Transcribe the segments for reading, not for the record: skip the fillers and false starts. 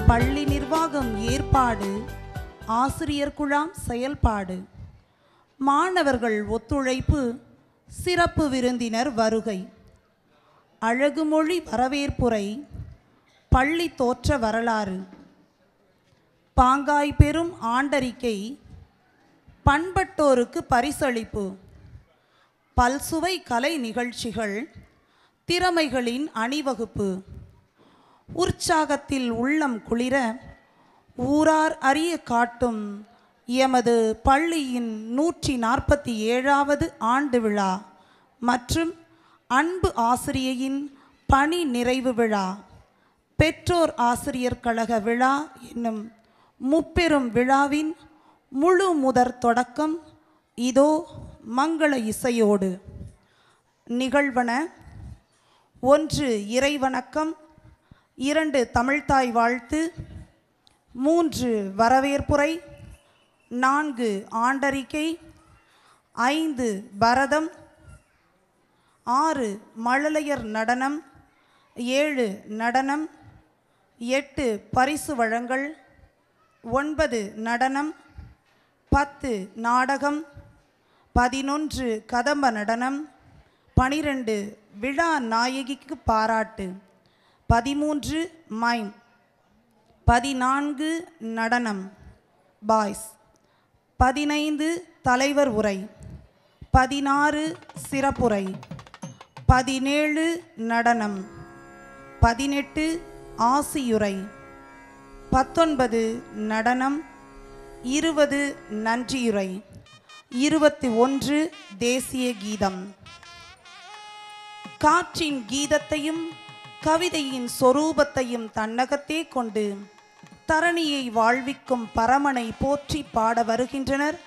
பள்ளி நிர்வாகம் ஏற்பாடு, ஆசிரியர் குழாம் செயல்பாடு, மாணவர்கள் ஒத்துழைப்பு, சிறப்பு விருந்தினர் வருகை, அழகுமொழி வரவேற்புரை, பள்ளி தோற்ற வரலாறு, பாங்காய் பெறும் ஆண்டறிக்கை, பண்பட்டோருக்கு பரிசளிப்பு, பல்சுவை கலை நிகழ்ச்சிகள், திறமைகளின் அணிவகுப்பு, உற்சாகத்தில் உள்ளம் குளிர ஊரார் அறிய காட்டும் எமது பள்ளியின் 147வது ஆண்டு விழா மற்றும் அன்பு ஆசிரியையின் பணி நிறைவு விழா, பெற்றோர் ஆசிரியர் கழக விழா என்னும் முப்பெரும் விழாவின் முழு முதற் தொடக்கம் இதோ மங்கள இசையோடு. நிகழ்வன: 1 இறைவணக்கம், 2 தமிழ்த்தாய் வாழ்த்து, 3 வரவேற்புரை, 4 ஆண்டறிக்கை, 5 பரதம், 6 மழலையர் நடனம், 7 நடனம், 8 பரிசு வழங்கல், 9 நடனம், 10 நாடகம், 11 கதம்ப நடனம், 12 விழா நாயகிக்கு பாராட்டு, 13 மைம், 14 நடனம் பாய்ஸ், 15 தலைவர் உரை, 16 சிறப்புரை, 17 நடனம், 18 ஆசியுரை, 19 நடனம், 20 நன்றியுரை, 21 தேசிய கீதம். காற்றின் கீதத்தையும் கவிதையின் சொரூபத்தையும் தன்னகத்தே கொண்டு தரணியை வாழ்விக்கும் பரமனை போற்றி பாட வருகின்றனர்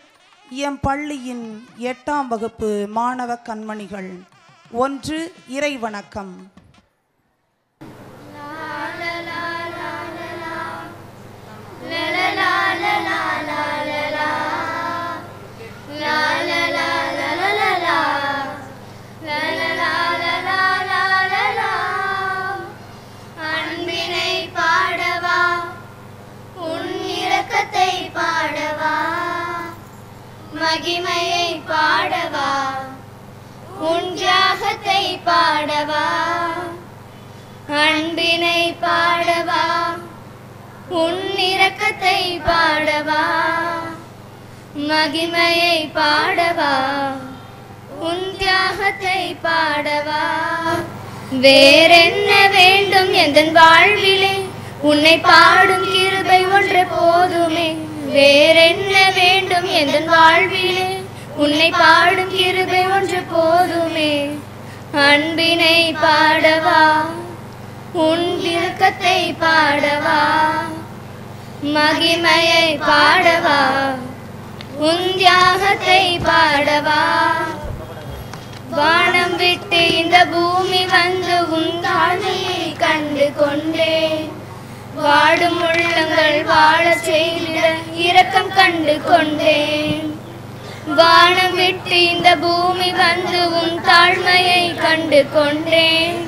எம் பள்ளியின் 8ஆம் வகுப்பு மாணவ கண்மணிகள். 1 இறைவணக்கம். பாடவா மகிமையை பாடவா உன் தியாகத்தை பாடவா அன்பினை பாடவா உன் இரக்கத்தை பாடவா மகிமையை பாடவா உன் தியாகத்தை பாடவா. வேறென்ன வேண்டும் எந்தன் வாழ்விலே உன்னை பாடும் கிருபை ஒன்று போதுமே. வேறென்ன வேண்டும் எந்தன் வாழ்விலே உன்னை பாடும் கிருபை ஒன்று போதுமே. அன்பினை பாடவா உன் இரக்கத்தை பாடவா மகிமையை பாடவா உன் தியாகத்தை பாடவா. வானம் விட்டு இந்த பூமி வந்து உன் தாழ்மையை கண்டு கொண்டேன். வாடும் உள்ளங்கள் வாழ செய்திட இரக்கம் கண்டு கொண்டேன். வானம் விட்டு இந்த பூமி வந்து உன் தாழ்மையை கண்டு கொண்டேன்.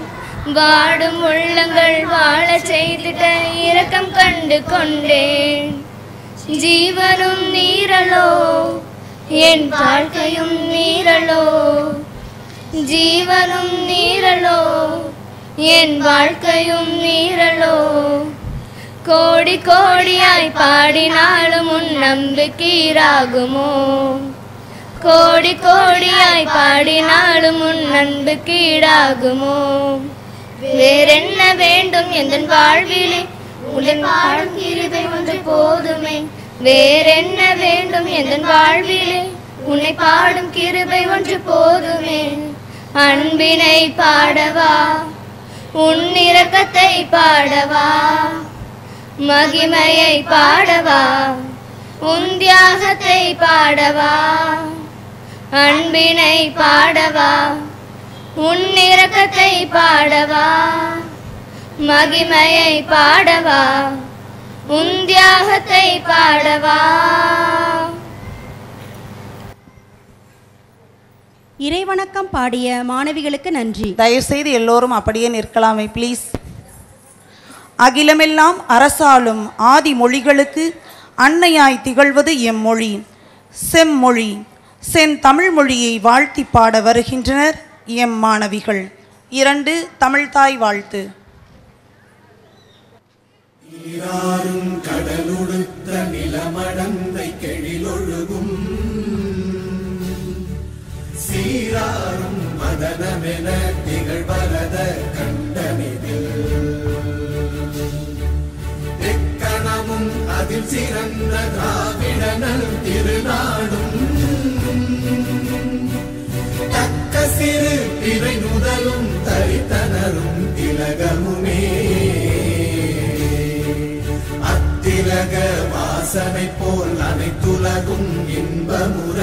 வாடும் உள்ளங்கள் வாழ செய்திட இரக்கம் கண்டு கொண்டேன். ஜீவனும் நீரலோ என் வாழ்க்கையும் நீரலோ, ஜீவனும் நீரலோ என் வாழ்க்கையும் நீரலோ. கோடி கோடியாய் பாடினாலும் உன் நம்பிக்கையாகுமோ. கோடி கோடியாய் பாடினாலும் உன் நம்பிக்கையாகுமோ. வேறென்ன வேண்டும் எந்தன் வாழ்விலே உன் பாடும் கிருபை ஒன்று போதுமே. வேறென்ன வேண்டும் எந்தன் வாழ்விலே உன்னை பாடும் கிருபை ஒன்று போதுமே. அன்பினை பாடவா உன் இரக்கத்தை பாடவா மகிமையை பாடவா உன் தியாகத்தை பாடவா. அன்பினை பாடவா உன் இரக்கத்தை பாடவா மகிமையை பாடவா உன் தியாகத்தை பாடவா. இறைவணக்கம் பாடிய மாணவிகளுக்கு நன்றி. தயவுசெய்து எல்லோரும் அப்படியே நிற்கலாமே ப்ளீஸ். அகிலமெல்லாம் அரசாளும் ஆதி மொழிகளுக்கு அன்னையாய் திகழ்வது எம்மொழி. செம்மொழி செந்தமிழ் மொழியை வாழ்த்தி பாட வருகின்றனர் எம் மாணவிகள். 2 தமிழ்தாய் வாழ்த்து. நீராறும் கடலுடுத்த நிலமடந்தை கெழிலொழுகும் சீராறும் மதனமென திகழ்வரத கண்டனிதில் எக்கணமும் அதில் சிறந்த திராவிடனல் திருநாடும் தக்க சிறு பிறை நுதலும் தரித்தனரும் திலகமுமே அத்திலக வாசனை போல் அனைத்துலகும் இன்பமுற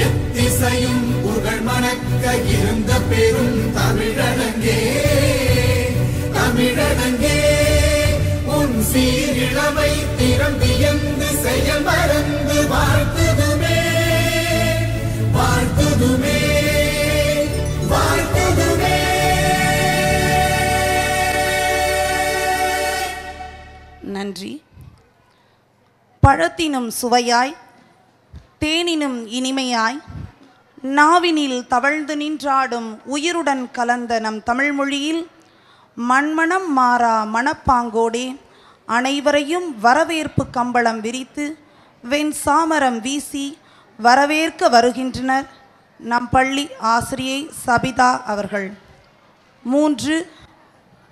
எத்திசையும் புகழ் மணக்க இருந்த பெரும் தமிழனங்கே தமிழனங்கே உன் சீரிழமை திறம் வியந்து செயல் மறந்து வாழ்த்துதுமே வாழ்த்துதுமே வாழ்த்துதுமே. நன்றி. பழத்தினும் சுவையாய் தேனினும் இனிமையாய் நாவினில் தவழ்ந்து நின்றாடும் உயிருடன் கலந்த நம் தமிழ்மொழியில் மண்மணம் மாறா மணப்பாங்கோடே அனைவரையும் வரவேற்பு கம்பளம் விரித்து வெண் சாமரம் வீசி வரவேற்க வருகின்றனர் நம் பள்ளி ஆசிரியை சபிதா அவர்கள். 3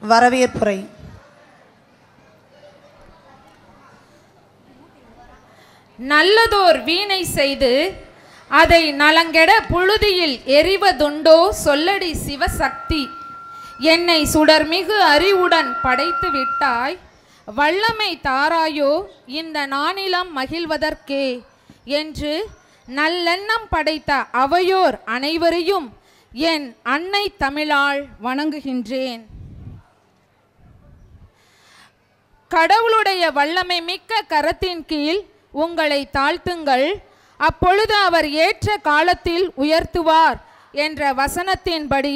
வரவேற்புரை. நல்லதோர் வீணை செய்து அதை நலங்கெட புழுதியில் எறிவதுண்டோ சொல்லடி சிவசக்தி. என்னை சுடர்மிகு அறிவுடன் படைத்து விட்டாய், வல்லமை தாராயோ இந்த நானிலம் மகிழ்வதற்கே என்று நல்லெண்ணம் படைத்த அவையோர் அனைவரையும் என் அன்னை தமிழால் வணங்குகின்றேன். கடவுளுடைய வல்லமை மிக்க கரத்தின் கீழ் உங்களை தாழ்த்துங்கள், அப்பொழுது அவர் ஏற்ற காலத்தில் உயர்த்துவார் என்ற வசனத்தின்படி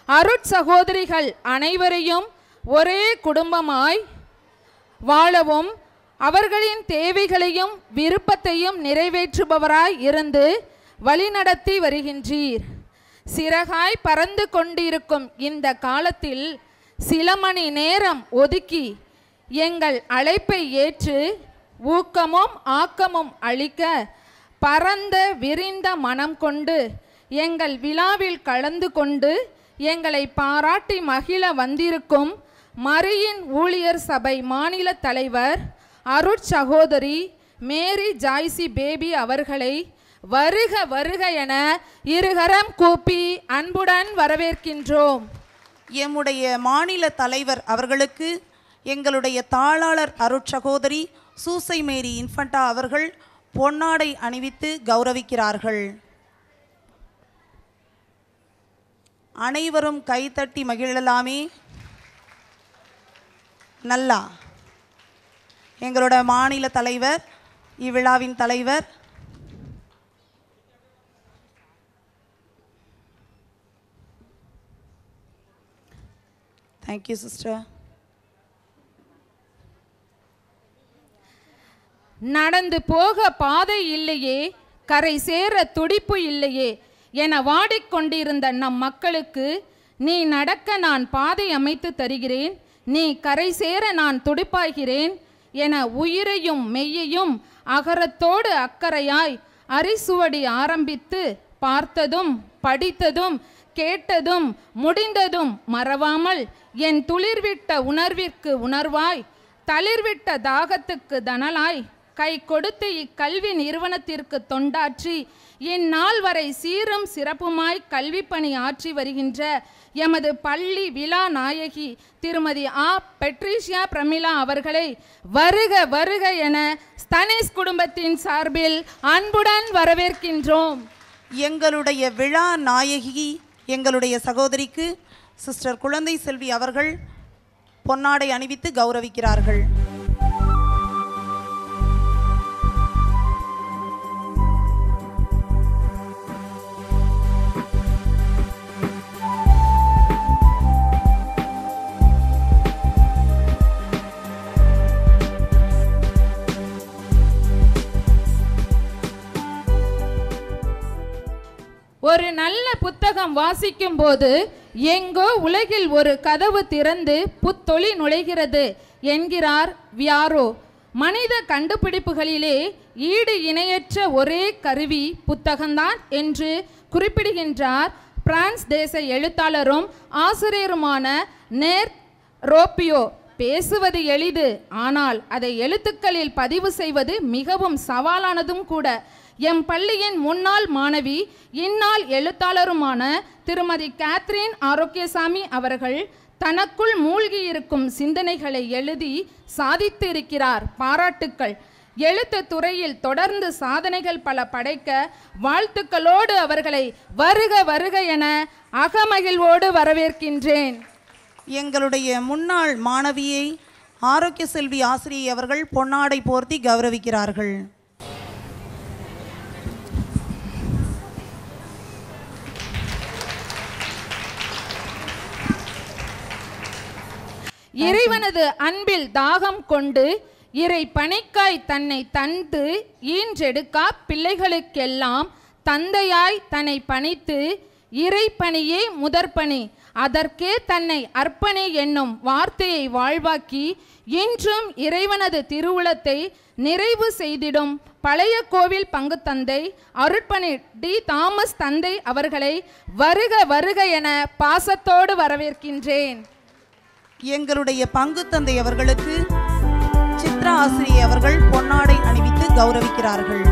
அருட்சகோதரிகள் அனைவரையும் ஒரே குடும்பமாய் வாழவும் அவர்களின் தேவைகளையும் விருப்பத்தையும் நிறைவேற்றுபவராய் இருந்து வழிநடத்தி வருகின்றீர். சிறகாய் பறந்து கொண்டிருக்கும் இந்த காலத்தில் சில மணி நேரம் ஒதுக்கி எங்கள் அழைப்பை ஏற்று ஊக்கமும் ஆக்கமும் அளிக்க பரந்த விரிந்த மனம் கொண்டு எங்கள் விழாவில் கலந்து கொண்டு எங்களை பாராட்டி மகிழ வந்திருக்கும் மரியின் ஊழியர் சபை மாநில தலைவர் அருட்சகோதரி மேரி ஜாய்சி பேபி அவர்களை வருக வருக என இருகரம் கூப்பி அன்புடன் வரவேற்கின்றோம். எம்முடைய மாநில தலைவர் அவர்களுக்கு எங்களுடைய தாளாளர் அருட்சகோதரி சூசை மேரி இன்ஃபண்டா அவர்கள் பொன்னாடை அணிவித்து கௌரவிக்கிறார்கள். அனைவரும் கைத்தட்டி மகிழலாமே. நல்லா எங்களோட மாநில தலைவர், இவ்விழாவின் தலைவர் தேங்க்யூ சிஸ்டர். நடந்து போக பாதை இல்லையே, கரை சேர துடிப்பு இல்லையே என வாடிக்கொண்டிருந்த நம் மக்களுக்கு நீ நடக்க நான் பாதை அமைத்து தருகிறேன், நீ கரை சேர நான் துடிப்பாகிறேன் என உயிரையும் மெய்யையும் அகரத்தோடு அக்கறையாய் அரிசுவடி ஆரம்பித்து பார்த்ததும் படித்ததும் கேட்டதும் முடிந்ததும் மறவாமல் என் துளிர்விட்ட உணர்விற்கு உணர்வாய் தளிர்விட்ட தாகத்துக்கு தனலாய் கை கொடுத்து இக்கல்வி நிறுவனத்திற்கு தொண்டாற்றி இந்நாள் வரை சீரும் சிறப்புமாய் கல்வி பணி ஆற்றி வருகின்ற எமது பள்ளி விழா நாயகி திருமதி பெட்ரிஷியா பிரமிளா அவர்களை வருக வருக என ஸ்தனிஸ் குடும்பத்தின் சார்பில் அன்புடன் வரவேற்கின்றோம். எங்களுடைய விழா நாயகி எங்களுடைய சகோதரிக்கு சிஸ்டர் குழந்தை செல்வி அவர்கள் பொன்னாடை அணிவித்து கௌரவிக்கிறார்கள். ஒரு நல்ல புத்தகம் வாசிக்கும் போது எங்கோ உலகில் ஒரு கதவு திறந்து புத்தொளி நுழைகிறது என்கிறார் வியாரோ. மனித கண்டுபிடிப்புகளிலே ஈடு இணையற்ற ஒரே கருவி புத்தகம்தான் என்று குறிப்பிடுகின்றார் பிரான்ஸ் தேச எழுத்தாளரும் ஆசிரியருமான நேர் ரோப்பியோ. பேசுவது எளிது, ஆனால் அதை எழுத்துக்களில் பதிவு செய்வது மிகவும் சவாலானதும் கூட. எம் பள்ளியின் முன்னாள் மாணவி இந்நாள் எழுத்தாளருமான திருமதி கேத்ரின் ஆரோக்கியசாமி அவர்கள் தனக்குள் மூழ்கி இருக்கும் சிந்தனைகளை எழுதி சாதித்து இருக்கிறார். பாராட்டுக்கள். எழுத்து துறையில் தொடர்ந்து சாதனைகள் பல படைக்க வாழ்த்துக்களோடு அவர்களை வருக வருக என அகமகிழ்வோடு வரவேற்கின்றேன். எங்களுடைய முன்னாள் மாணவியை ஆரோக்கிய செல்வி ஆசிரியை அவர்கள் பொன்னாடை போர்த்தி கௌரவிக்கிறார்கள். இறைவனது அன்பில் தாகம் கொண்டு இறை பணிக்காய் தன்னை தந்து ஈன்றெடுக்கா பிள்ளைகளுக்கெல்லாம் தந்தையாய் தன்னை பணித்து இறை பணியே முதற்பணி, அதற்கே தன்னை அர்ப்பணி என்னும் வார்த்தையை வாழ்வாக்கி இன்றும் இறைவனது திருவுளத்தை நிறைவு செய்திடும் பழைய கோவில் பங்கு தந்தை அருட்பணி டி தாமஸ் தந்தை அவர்களை வருக வருக என பாசத்தோடு வரவேற்கின்றேன். எங்களுடைய பங்கு தந்தை அவர்களுக்கு சித்ரா ஆசிரியை அவர்கள் பொன்னாடை அணிவித்து கௌரவிக்கிறார்கள்.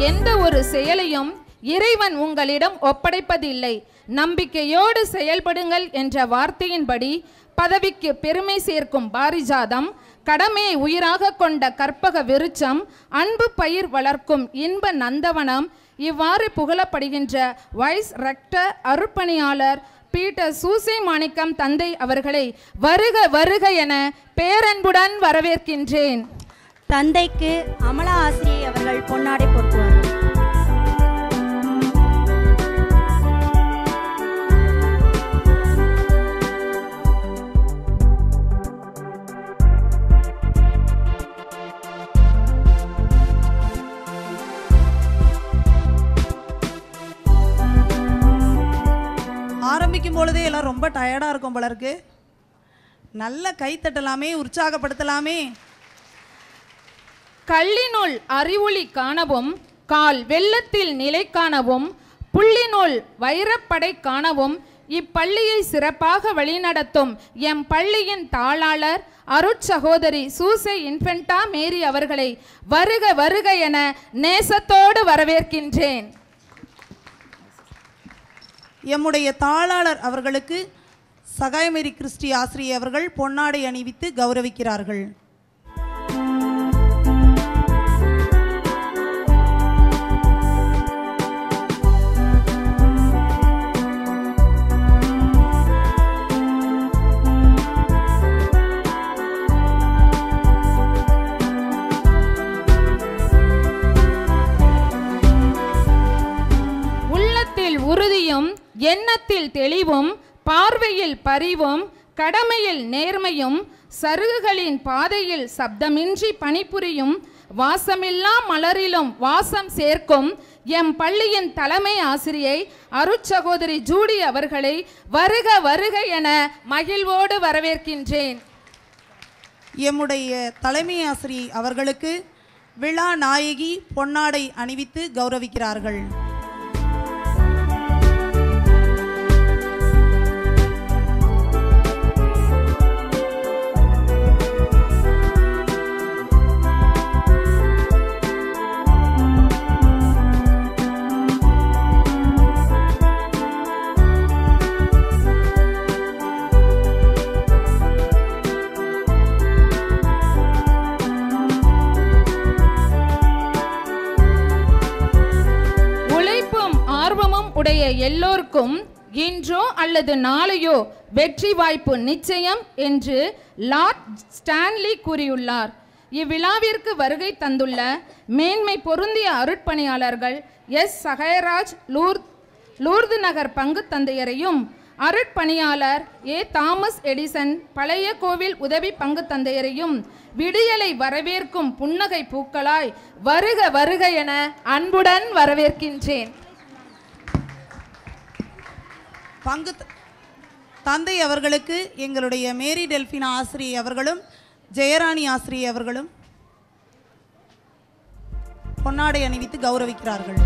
எந்த ஒரு செயலையும் இறைவன் உங்களிடம் ஒப்படைப்பதில்லை. நம்பிக்கையோடு செயல்படுங்கள் என்ற வார்த்தையின்படி பதவிக்கு பெருமை சேர்க்கும் பாரிஜாதம், கடமையை உயிராக கொண்ட கற்பக விருட்சம், அன்பு பயிர் வளர்க்கும் இன்ப நந்தவனம், இவ்வாறு புகழப்படுகின்ற வைஸ் ரெக்டர் அருட்பணியாளர் பீட்டர் சூசை மாணிக்கம் தந்தை அவர்களை வருக வருக என பேரன்புடன் வரவேற்கின்றேன். தந்தைக்கு அமலா ஆசிரியை அவர்கள் பொன்னாடை போர்த்துவார்கள். ஆரம்பிக்கும் பொழுதே எல்லாம் ரொம்ப டயர்டாக இருக்கும் போல இருக்கு. நல்ல கை தட்டலாமே, உற்சாகப்படுத்தலாமே. கள்ளினுள் அறிவொளி காணவும், கால் வெள்ளத்தில் நிலை காணவும், புள்ளினுள் வைரப்படை காணவும் இப்பள்ளியை சிறப்பாக வழிநடத்தும் எம் பள்ளியின் தாளாளர் அருட்சகோதரி சூசை இன்ஃபென்டா மேரி அவர்களை வருக வருக என நேசத்தோடு வரவேற்கின்றேன். எம்முடைய தாளாளர் அவர்களுக்கு சகாயமேரி கிறிஸ்டி ஆசிரியை அவர்கள் பொன்னாடை அணிவித்து கௌரவிக்கிறார்கள். உறுதியும் எண்ணத்தில் தெளிவும் பார்வையில் பரிவும் கடமையில் நேர்மையும் சருகுகளின் பாதையில் சப்தமின்றி பணிபுரியும் வாசமில்லா மலரிலும் வாசம் சேர்க்கும் எம் பள்ளியின் தலைமை ஆசிரியை அருட்சகோதரி ஜூடி அவர்களை வருக வருக என மகிழ்வோடு வரவேற்கின்றேன். எம்முடைய தலைமை ஆசிரியை அவர்களுக்கு விழா நாயகி பொன்னாடை அணிவித்து கௌரவிக்கிறார்கள். உடைய எல்லோருக்கும் இன்றோ அல்லது நாளையோ வெற்றி வாய்ப்பு நிச்சயம் என்று லார்ட் ஸ்டான்லி கூறியுள்ளார். இவ்விழாவிற்கு வருகை தந்துள்ள மேன்மை பொருந்திய அருட்பணியாளர்கள் எஸ். சகாயராஜ் லூர்து நகர் பங்கு தந்தையரையும், அருட்பணியாளர் ஏ. தாமஸ் எடிசன் பழைய கோவில் உதவி பங்கு தந்தையரையும் விடியலை வரவேற்கும் புன்னகை பூக்களாய் வருக வருக என அன்புடன் வரவேற்கின்றேன். பங்கு தந்தை அவர்களுக்கு எங்களுடைய மேரி டெல்பினா ஆசிரியை அவர்களும் ஜெயராணி ஆசிரியை அவர்களும் பொன்னாடை அணிவித்து கௌரவிக்கிறார்கள்.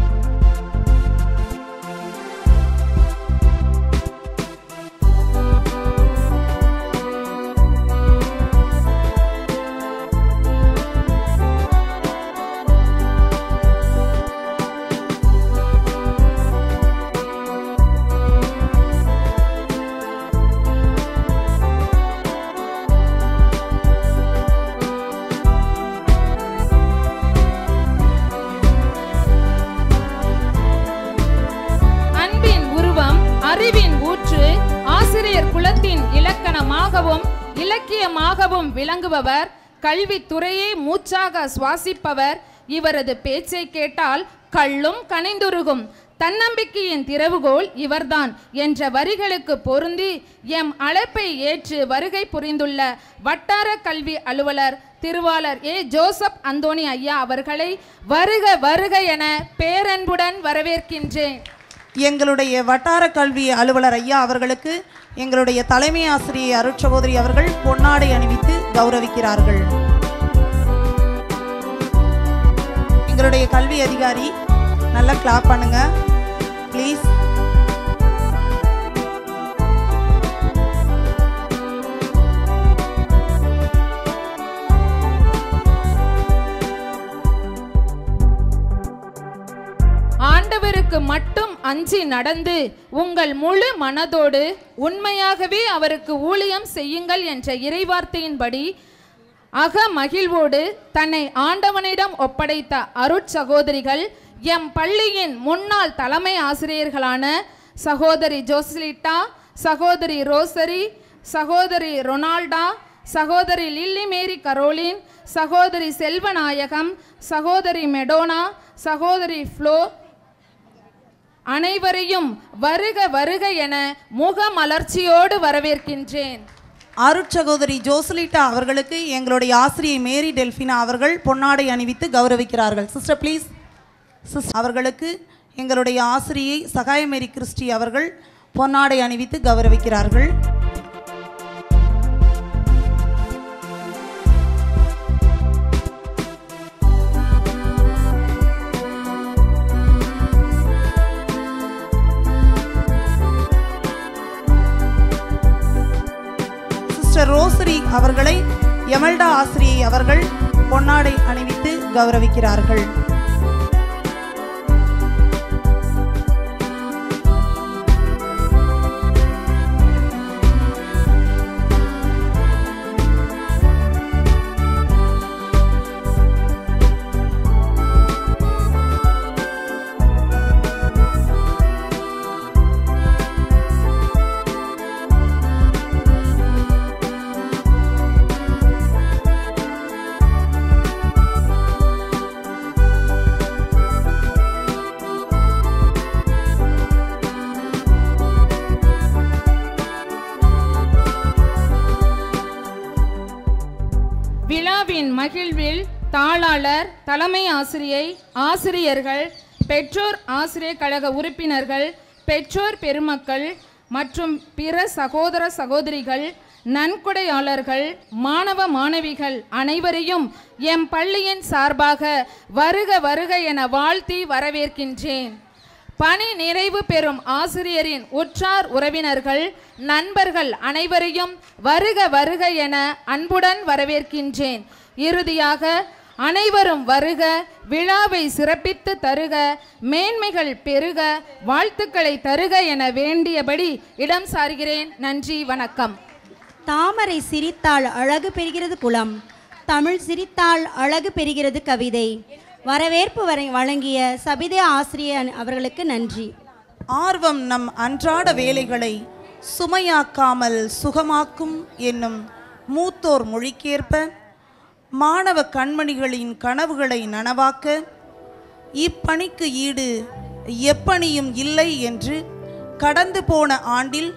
இலக்கியமாகவும் விளங்குபவர், கல்வித்துறையை மூச்சாக சுவாசிப்பவர். இவரது பேச்சை கேட்டால் கள்ளும் கனிந்துருகும். தன்னம்பிக்கையின் திறவுகோல் இவர்தான் என்ற வரிகளுக்கு பொருந்தி எம் அழைப்பை ஏற்று வருகை புரிந்துள்ள வட்டார கல்வி அலுவலர் திருவாளர் ஏ. ஜோசப் அந்தோணி ஐயா அவர்களை வருக வருக என பேரன்புடன் வரவேற்கின்றேன். எங்களுடைய வட்டார கல்வி அலுவலர் ஐயா அவர்களுக்கு எங்களுடைய தலைமை ஆசிரியை அருட்சகோதரி அவர்கள் பொன்னாடை அணிவித்து கௌரவிக்கிறார்கள். எங்களுடைய கல்வி அதிகாரி நல்லா கிளாப் பண்ணுங்க ப்ளீஸ். ஆண்டவருக்கு மட்டும் அஞ்சி நடந்து உங்கள் முழு மனதோடு உண்மையாகவே அவருக்கு ஊழியம் செய்யுங்கள் என்ற இறைவார்த்தையின்படி அக மகிழ்வோடு தன்னை ஆண்டவனிடம் ஒப்படைத்த அருட்சகோதரிகள் எம் பள்ளியின் முன்னாள் தலைமை ஆசிரியர்களான சகோதரி ஜோஸ்லிட்டா, சகோதரி ரோசரி, சகோதரி ரொனால்டா, சகோதரி லில்லி மேரி கரோலின், சகோதரி செல்வநாயகம், சகோதரி மெடோனா, சகோதரி ஃப்ளோ அனைவரையும் வருக வருக என முகமலர்ச்சியோடு வரவேற்கின்றேன். அருட்சகோதரி ஜோஸ்லிட்டா அவர்களுக்கு எங்களுடைய ஆசிரியை மேரி டெல்பினா அவர்கள் பொன்னாடை அணிவித்து கௌரவிக்கிறார்கள். Sister please. சிஸ்டர் அவர்களுக்கு எங்களுடைய ஆசிரியை சகாய மேரி கிறிஸ்டி அவர்கள் பொன்னாடை அணிவித்து கௌரவிக்கிறார்கள். ரோசரி அவர்களை எமல்டா ஆசிரியை அவர்கள் பொன்னாடை அணிவித்து கௌரவிக்கிறார்கள். விழாவின் மகிழ்வில் தாளாளர், தலைமை ஆசிரியை, ஆசிரியர்கள், பெற்றோர் ஆசிரியர் கழக உறுப்பினர்கள், பெற்றோர் பெருமக்கள் மற்றும் பிற சகோதர சகோதரிகள், நன்கொடையாளர்கள், மாணவ மாணவிகள் அனைவரையும் எம் பள்ளியின் சார்பாக வருக வருக என வாழ்த்தி வரவேற்கின்றேன். பணி நிறைவு பெறும் ஆசிரியரின் உற்றார் உறவினர்கள், நண்பர்கள் அனைவரையும் வருக வருக என அன்புடன் வரவேற்கின்றேன். இறுதியாக அனைவரும் வருக, விழாவை சிறப்பித்து தருக, மேன்மைகள் பெருக, வாழ்த்துக்களை தருக என வேண்டியபடி இடம் சார்கிறேன். நன்றி, வணக்கம். தாமரை சிரித்தால் அழகு பெறுகிறது குலம், தமிழ் சிரித்தால் அழகு பெறுகிறது கவிதை. வரவேற்பு வழங்கிய சபிதா ஆசிரியர் அவர்களுக்கு நன்றி. ஆர்வம் நம் அன்றாட வேலைகளை சுமையாக்காமல் சுகமாக்கும் என்னும் மூத்தோர் மொழிக்கேற்ப மாணவ கண்மணிகளின் கனவுகளை நனவாக்க இப்பணிக்கு ஈடு எப்பணியும் இல்லை என்று கடந்து போன ஆண்டில்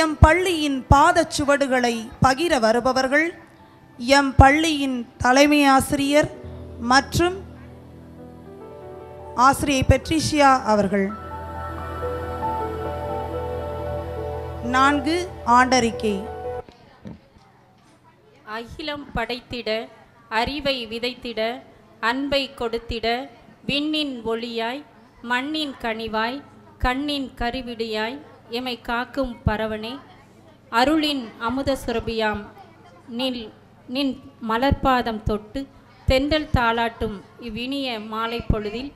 எம் பள்ளியின் பாதச்சுவடுகளை பகிர வருபவர்கள் எம் பள்ளியின் தலைமை ஆசிரியர் மற்றும் ஆசிரியை பெட்ரிஷியா அவர்கள். 4 ஆண்டறிக்கை. அகிலம் படைத்திட, அறிவை விதைத்திட, அன்பை கொடுத்திட, விண்ணின் ஒளியாய், மண்ணின் கனிவாய், கண்ணின் கருவிடியாய், எமை காக்கும் பரவனே, அருளின் அமுத சுரபியாம் நின் மலர்பாதம் தொட்டு தென்றல் தாளாட்டும் இவ்வினிய மாலை பொழுதில்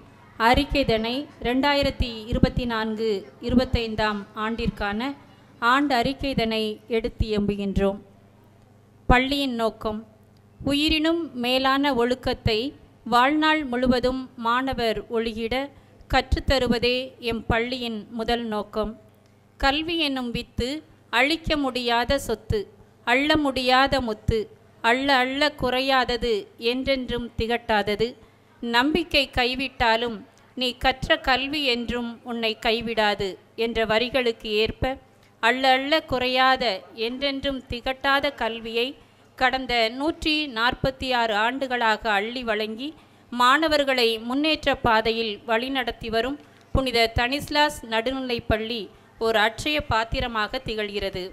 அறிக்கைதனை 2024-25 ஆண்டிற்கான ஆண்டு அறிக்கைதனை எடுத்து எம்புகின்றோம். பள்ளியின் நோக்கம்: உயிரினும் மேலான ஒழுக்கத்தை வாழ்நாள் முழுவதும் மாணவர் ஒழுகிட கற்றுத்தருவதே எம் பள்ளியின் முதல் நோக்கம். கல்வி என்னும் வித்து அழிக்க முடியாத சொத்து, அள்ள முடியாத முத்து, அள்ள அள்ள குறையாதது, என்றென்றும் திகட்டாதது. நம்பிக்கை கைவிட்டாலும் நீ கற்ற கல்வி என்றும் உன்னை கைவிடாது என்ற வரிகளுக்கு ஏற்ப அள்ள அள்ள குறையாத, என்றென்றும் திகட்டாத கல்வியை கடந்த 146 ஆண்டுகளாக அள்ளி வழங்கி மாணவர்களை முன்னேற்ற பாதையில் வழிநடத்தி வரும் புனித தனிஸ்லாஸ் நடுநிலைப்பள்ளி ஒரு அட்சய பாத்திரமாக திகழ்கிறது.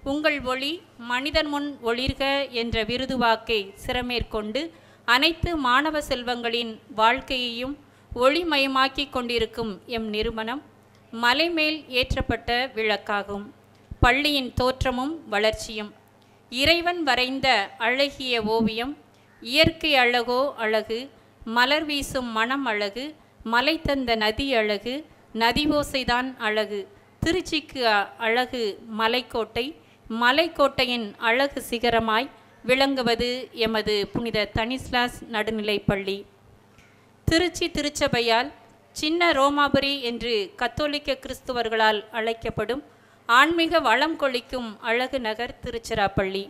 உங்கள் ஒளி மனிதர் முன் ஒளிர்க என்ற விருதுவாக்கை சிறமேற்கொண்டு அனைத்து மாணவ செல்வங்களின் வாழ்க்கையையும் ஒளிமயமாக்கி கொண்டிருக்கும் எம் நிறுவனம் மலைமேல் ஏற்றப்பட்ட விளக்காகும். பள்ளியின் தோற்றமும் வளர்ச்சியும் இறைவன் வரைந்த அழகிய ஓவியம். இயற்கை அழகோ அழகு, மலர் வீசும் மனம் அழகு, மலை தந்த நதி அழகு, நதி ஓசைதான் அழகு. திருச்சிக்கு அழகு மலைக்கோட்டை, மலைக்கோட்டையின் அழகு சிகரமாய் விளங்குவது எமது புனித தனிஸ்லாஸ் நடுநிலைப்பள்ளி. திருச்சி திருச்சபையால் சின்ன ரோமாபுரி என்று கத்தோலிக்க கிறிஸ்துவர்களால் அழைக்கப்படும் ஆன்மீக வளம் கொளிக்கும் அழகு நகர் திருச்சிராப்பள்ளி.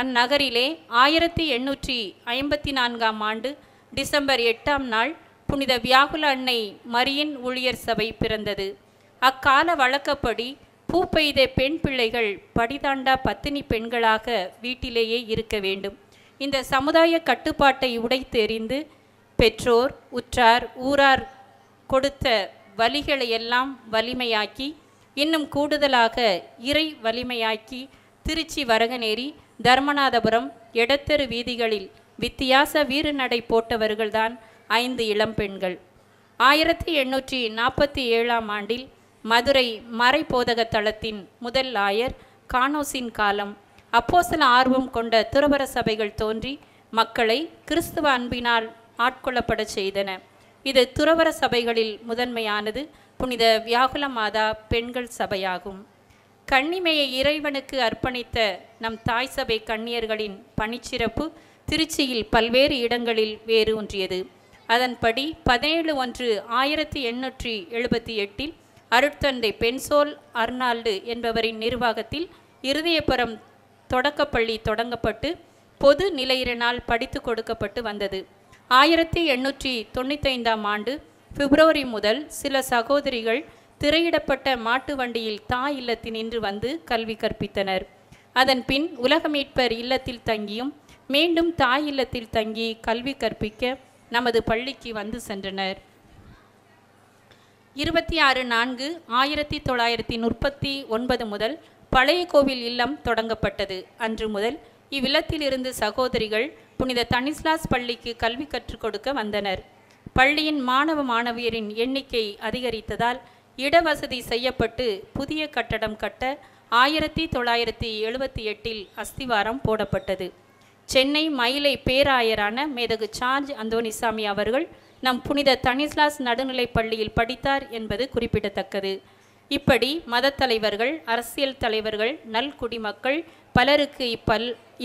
அந்நகரிலே 1854 ஆண்டு டிசம்பர் 8ஆம் நாள் புனித வியாகுல அன்னை மரியின் ஊழியர் சபை பிறந்தது. அக்கால வழக்கப்படி பூ பெய்த பெண் பிள்ளைகள் படிதாண்டா பத்தினி பெண்களாக வீட்டிலேயே இருக்க வேண்டும். இந்த சமுதாய கட்டுப்பாட்டை உடைத்தெறிந்து பெற்றோர், உற்றார், ஊரார் கொடுத்த வலிகளை எல்லாம் வலிமையாக்கி, இன்னும் கூடுதலாக இறை வலிமையாக்கி திருச்சி வரகநேரி, தர்மநாதபுரம், எடத்தெரு வீதிகளில் வித்தியாச வீறுநடை போட்டவர்கள்தான் 5 இளம்பெண்கள். 1847ஆம் ஆண்டில் மதுரை மறை போதக தளத்தின் முதல் ஆயர் கானோசின் காலம் அப்போஸ்தல ஆர்வம் கொண்ட துறவற சபைகள் தோன்றி மக்களை கிறிஸ்துவ அன்பினால் ஆட்கொள்ளப்பட செய்தன. இது துறவற சபைகளில் முதன்மையானது புனித வியாகுல மாதா பெண்கள் சபையாகும். கன்னிமையை இறைவனுக்கு அர்ப்பணித்த நம் தாய் சபை கன்னியர்களின் பணிச்சிறப்பு திருச்சியில் பல்வேறு இடங்களில் வேரூன்றியது. அதன்படி 17/1/1878 அருட்தந்தை பென்சோல் அர்னால்டு என்பவரின் நிர்வாகத்தில் இருதயபுரம் தொடக்கப்பள்ளி தொடங்கப்பட்டு பொது நிலையினால் படித்து கொடுக்கப்பட்டு வந்தது. 1895ஆம் ஆண்டு பிப்ரவரி முதல் சில சகோதரிகள் திரையிடப்பட்ட மாட்டு வண்டியில் தாய் இல்லத்தினின்று வந்து கல்வி கற்பித்தனர். அதன் பின் உலக மீட்பர் இல்லத்தில் தங்கியும் மீண்டும் தாய் இல்லத்தில் தங்கி கல்வி கற்பிக்க நமது பள்ளிக்கு வந்து சென்றனர். 26/4/1939 முதல் பழைய கோவில் இல்லம் தொடங்கப்பட்டது. அன்று முதல் இவ்வில்லத்திலிருந்து சகோதரிகள் புனித தனிஸ்லாஸ் பள்ளிக்கு கல்வி கற்றுக் கொடுக்க வந்தனர். பள்ளியின் மாணவ மாணவியரின் எண்ணிக்கை அதிகரித்ததால் இடவசதி செய்யப்பட்டு புதிய கட்டடம் கட்ட 1978 அஸ்திவாரம் போடப்பட்டது. சென்னை மயிலை பேராயரான மேதகு சார்ஜ் அந்தோனிசாமி அவர்கள் நம் புனித தனிஸ்லாஸ் நடுநிலை பள்ளியில் படித்தார் என்பது குறிப்பிடத்தக்கது. இப்படி மத தலைவர்கள், அரசியல் தலைவர்கள், நல்குடிமக்கள் பலருக்கு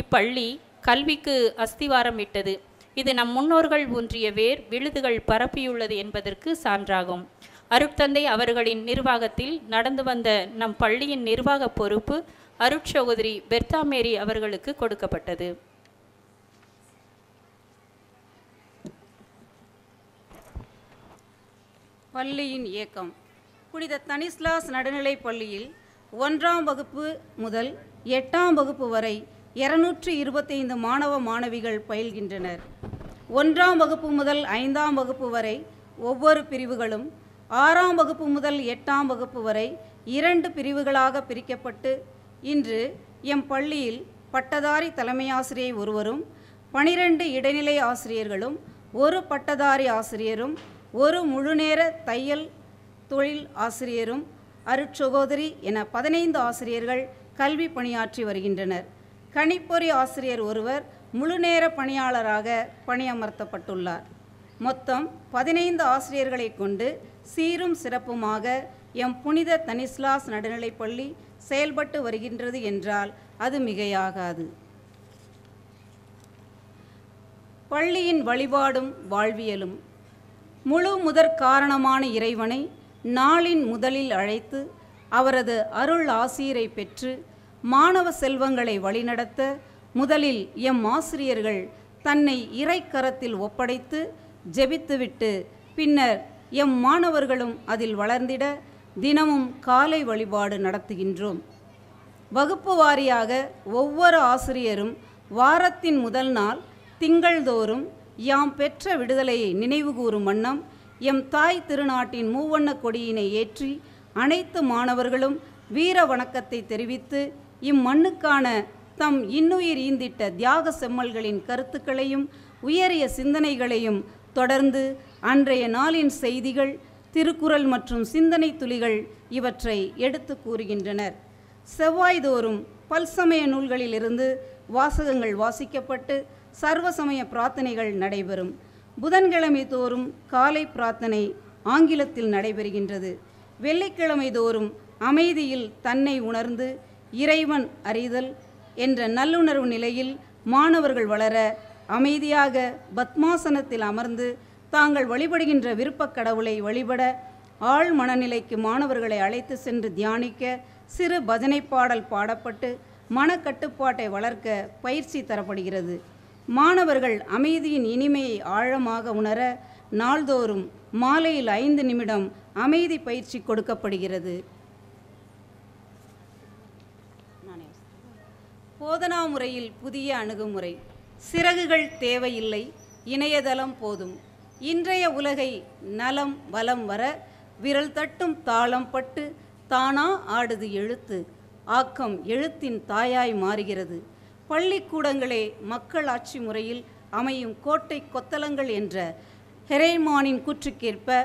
இப்பள்ளி கல்விக்கு அஸ்திவாரம் இட்டது. இது நம் முன்னோர்கள் ஊன்றிய வேர் விழுதுகள் பரப்பியுள்ளது என்பதற்கு சான்றாகும். அருட்தந்தை அவர்களின் நிர்வாகத்தில் நடந்து வந்த நம் பள்ளியின் நிர்வாக பொறுப்பு அருட்சகோதரி பெர்தா மேரி அவர்களுக்கு கொடுக்கப்பட்டது. பள்ளியின் இயக்கம். புனித தனிஸ்லாஸ் நடுநிலைப் பள்ளியில் 1ஆம் வகுப்பு முதல் 8ஆம் வகுப்பு வரை 225 மாணவ மாணவிகள் பயில்கின்றனர். 1ஆம் வகுப்பு முதல் 5ஆம் வகுப்பு வரை ஒவ்வொரு பிரிவுகளும், 6ஆம் வகுப்பு முதல் 8ஆம் வகுப்பு வரை 2 பிரிவுகளாக பிரிக்கப்பட்டு இன்று எம் பள்ளியில் பட்டதாரி தலைமையாசிரியை ஒருவரும், 12 இடைநிலை ஆசிரியர்களும், 1 பட்டதாரி ஆசிரியரும், 1 முழுநேர தையல் தொழில் ஆசிரியரும், அருட்சகோதரி என 15 ஆசிரியர்கள் கல்வி பணியாற்றி வருகின்றனர். கணிப்பொறி ஆசிரியர் ஒருவர் முழுநேர பணியாளராக பணியமர்த்தப்பட்டுள்ளார். மொத்தம் 15 ஆசிரியர்களை கொண்டு சீரும் சிறப்புமாக எம் புனித தனிஸ்லாஸ் நடுநிலைப்பள்ளி செயல்பட்டு வருகின்றது என்றால் அது மிகையாகாது. பள்ளியின் வழிபாடும் வாழ்வியலும். முழு முதற் காரணமான இறைவனை நாளின் முதலில் அழைத்து அவரது அருள் ஆசீரை பெற்று மாணவ செல்வங்களை வழிநடத்த முதலில் எம் ஆசிரியர்கள் தன்னை இறைக்கரத்தில் ஒப்படைத்து ஜெபித்துவிட்டு பின்னர் எம் மாணவர்களும் அதில் வளர்ந்திட தினமும் காலை வழிபாடு நடத்துகின்றோம். வகுப்பு வாரியாக ஒவ்வொரு ஆசிரியரும் வாரத்தின் முதல் நாள் திங்கள்தோறும் யாம் பெற்ற விடுதலையை நினைவுகூரும் வண்ணம் எம் தாய் திருநாட்டின் மூவண்ண கொடியினை ஏற்றி அனைத்து மாணவர்களும் வீர வணக்கத்தை தெரிவித்து இம்மண்ணுக்கான தம் இன்னுயிர் ஈந்திட்ட தியாக செம்மல்களின் கருத்துக்களையும் உயரிய சிந்தனைகளையும் தொடர்ந்து அன்றைய நாளின் செய்திகள், திருக்குறள் மற்றும் சிந்தனை துளிகள் இவற்றை எடுத்து கூறுகின்றனர். செவ்வாய்தோறும் பல்சமய நூல்களிலிருந்து வாசகங்கள் வாசிக்கப்பட்டு சர்வசமய பிரார்த்தனைகள் நடைபெறும். புதன்கிழமை தோறும் காலை பிரார்த்தனை ஆங்கிலத்தில் நடைபெறுகின்றது. வெள்ளிக்கிழமை தோறும் அமைதியில் தன்னை உணர்ந்து இறைவன் அறிதல் என்ற நல்லுணர்வு நிலையில் மாணவர்கள் வளர அமைதியாக பத்மாசனத்தில் அமர்ந்து தாங்கள் வழிபடுகின்ற விருப்பக் கடவுளை வழிபட ஆழ் மனநிலைக்கு மாணவர்களை அழைத்து சென்று தியானிக்க சிறு பஜனை பாடல் பாடப்பட்டு மனக்கட்டுப்பாட்டை வளர்க்க பயிற்சி தரப்படுகிறது. மாணவர்கள் அமைதியின் இனிமையை ஆழமாக உணர நாள்தோறும் மாலையில் 5 நிமிடம் அமைதி பயிற்சி கொடுக்கப்படுகிறது. போதனா முறையில் புதிய அணுகுமுறை. சிறகுகள் தேவையில்லை, இணையதளம் போதும். இன்றைய உலகை நலம் வலம் வர விரல் தட்டும் தாளம் பட்டு தானா ஆடுது எழுத்து. ஆக்கம் எழுத்தின் தாயாய் மாறுகிறது. பள்ளிக்கூடங்களே மக்கள் ஆட்சி முறையில் அமையும் கோட்டை கொத்தளங்கள் என்ற ஹெரேமானின் கூற்றுக்கேற்ப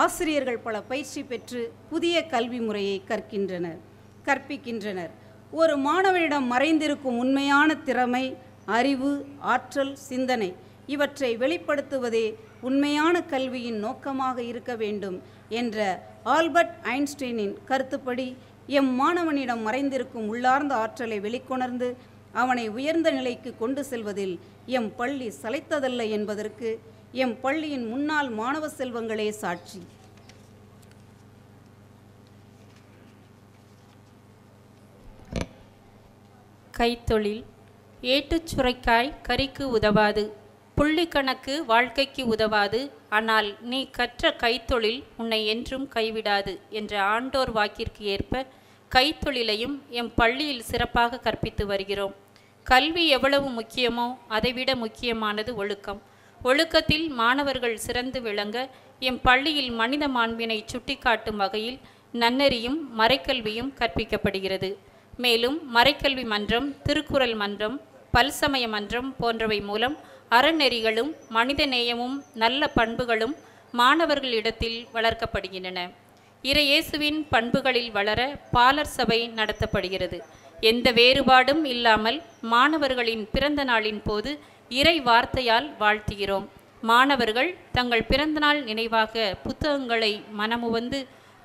ஆசிரியர்கள் பல பயிற்சி பெற்று புதிய கல்வி முறையை கற்பிக்கின்றனர். ஒரு மாணவனிடம் மறைந்திருக்கும் உண்மையான திறமை, அறிவு, ஆற்றல், சிந்தனை இவற்றை வெளிப்படுத்துவதே உண்மையான கல்வியின் நோக்கமாக இருக்க வேண்டும் என்ற ஆல்பர்ட் ஐன்ஸ்டீனின் கருத்துப்படி எம் மாணவனிடம் மறைந்திருக்கும் உள்ளார்ந்த ஆற்றலை வெளிக்கொணர்ந்து அவனை உயர்ந்த நிலைக்கு கொண்டு செல்வதில் எம் பள்ளி சளைத்ததல்ல என்பதற்கு எம் பள்ளியின் முன்னாள் மாணவ செல்வங்களே சாட்சி. கைத்தொழில். ஏட்டுச் சுரைக்காய் கறிக்கு உதவாது, புள்ளி கணக்கு வாழ்க்கைக்கு உதவாது, ஆனால் நீ கற்ற கைத்தொழில் உன்னை என்றும் கைவிடாது என்ற ஆண்டோர் வாக்கிற்கு ஏற்ப கைத்தொழிலையும் எம் பள்ளியில் சிறப்பாக கற்பித்து வருகிறோம். கல்வி எவ்வளவு முக்கியமோ அதைவிட முக்கியமானது ஒழுக்கம். ஒழுக்கத்தில் மாணவர்கள் சிறந்து விளங்க எம் பள்ளியில் மனித மாண்பினை சுட்டிக்காட்டும் வகையில் நன்னெறியும் மறைக்கல்வியும் கற்பிக்கப்படுகிறது. மேலும் மறைக்கல்வி மன்றம், திருக்குறள் மன்றம், பல்சமய மன்றம் போன்றவை மூலம் அறநெறிகளும் மனித நேயமும் நல்ல பண்புகளும் மாணவர்களிடத்தில் வளர்க்கப்படுகின்றன. இறையேசுவின் பண்புகளில் வளர பாலர் சபை நடத்தப்படுகிறது. எந்த வேறுபாடும் இல்லாமல் மாணவர்களின் பிறந்த நாளின் போது இறை வார்த்தையால் வாழ்த்துகிறோம். மாணவர்கள் தங்கள் பிறந்தநாள் நினைவாக புத்தகங்களை மனமுவந்து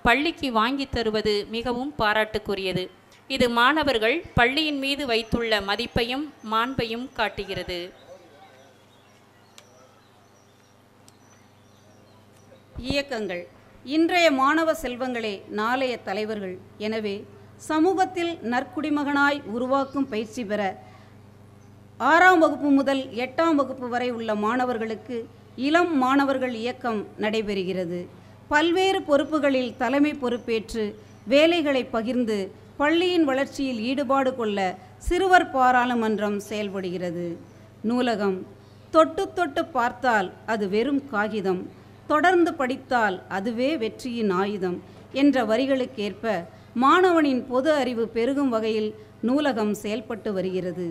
பள்ளிக்கு வாங்கி தருவது மிகவும் பாராட்டுக்குரியது. இது மாணவர்கள் பள்ளியின் மீது வைத்துள்ள மதிப்பையும் மாண்பையும் காட்டுகிறது. இயக்கங்கள். இன்றைய மாணவ செல்வங்களே நாளைய தலைவர்கள். எனவே சமூகத்தில் நற்குடிமகனாய் உருவாக்கும் பயிற்சி பெற 6ஆம் வகுப்பு முதல் 8ஆம் வகுப்பு வரை உள்ள மாணவர்களுக்கு இளம் மாணவர்கள் இயக்கம் நடைபெறுகிறது. பல்வேறு பொறுப்புகளில் தலைமை பொறுப்பேற்று வேலைகளை பகிர்ந்து பள்ளியின் வளர்ச்சியில் ஈடுபாடு கொள்ள சிறுவர் பாராளுமன்றம் செயல்படுகிறது. நூலகம் தொட்டு தொட்டு பார்த்தால் அது வெறும் காகிதம், தொடர்ந்து படித்தால் அதுவே வெற்றியின் ஆயுதம் என்ற வரிகளுக்கேற்ப மாணவனின் பொது அறிவு பெருகும் வகையில் நூலகம் செயல்பட்டு வருகிறது.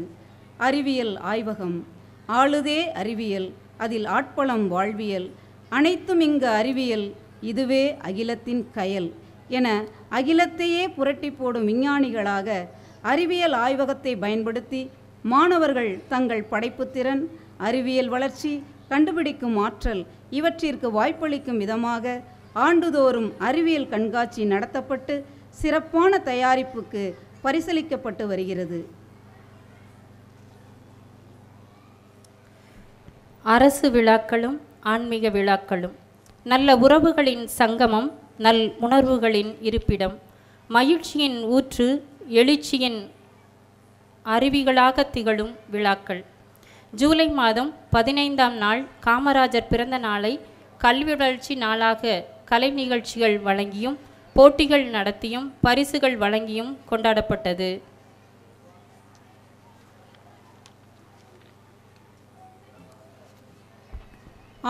அறிவியல் ஆய்வகம் ஆளுதே அறிவியல், அதில் ஆட்பலம் வாழ்வியல், அனைத்தும் இங்கு அறிவியல், இதுவே அகிலத்தின் கயல் என அகிலத்தையே புரட்டி போடும் விஞ்ஞானிகளாக அறிவியல் ஆய்வகத்தை பயன்படுத்தி மாணவர்கள் தங்கள் படைப்புத்திறன், அறிவியல் வளர்ச்சி, கண்டுபிடிக்கும் ஆற்றல் இவற்றிற்கு வாய்ப்பளிக்கும் விதமாக ஆண்டுதோறும் அறிவியல் கண்காட்சி நடத்தப்பட்டு சிறப்பான தயாரிப்புக்கு பரிசளிக்கப்பட்டு வருகிறது. அரசு விழாக்களும் ஆன்மீக விழாக்களும் நல்ல உறவுகளின் சங்கமம், நல் உணர்வுகளின் இருப்பிடம், மகிழ்ச்சியின் ஊற்று, எழுச்சியின் அருவிகளாக திகழும் விழாக்கள். ஜூலை மாதம் 15ஆம் நாள் காமராஜர் பிறந்த நாளை கல்வி வளர்ச்சி நாளாக கலை நிகழ்ச்சிகள் வழங்கியும் போட்டிகள் நடத்தியும் பரிசுகள் வழங்கியும் கொண்டாடப்பட்டது.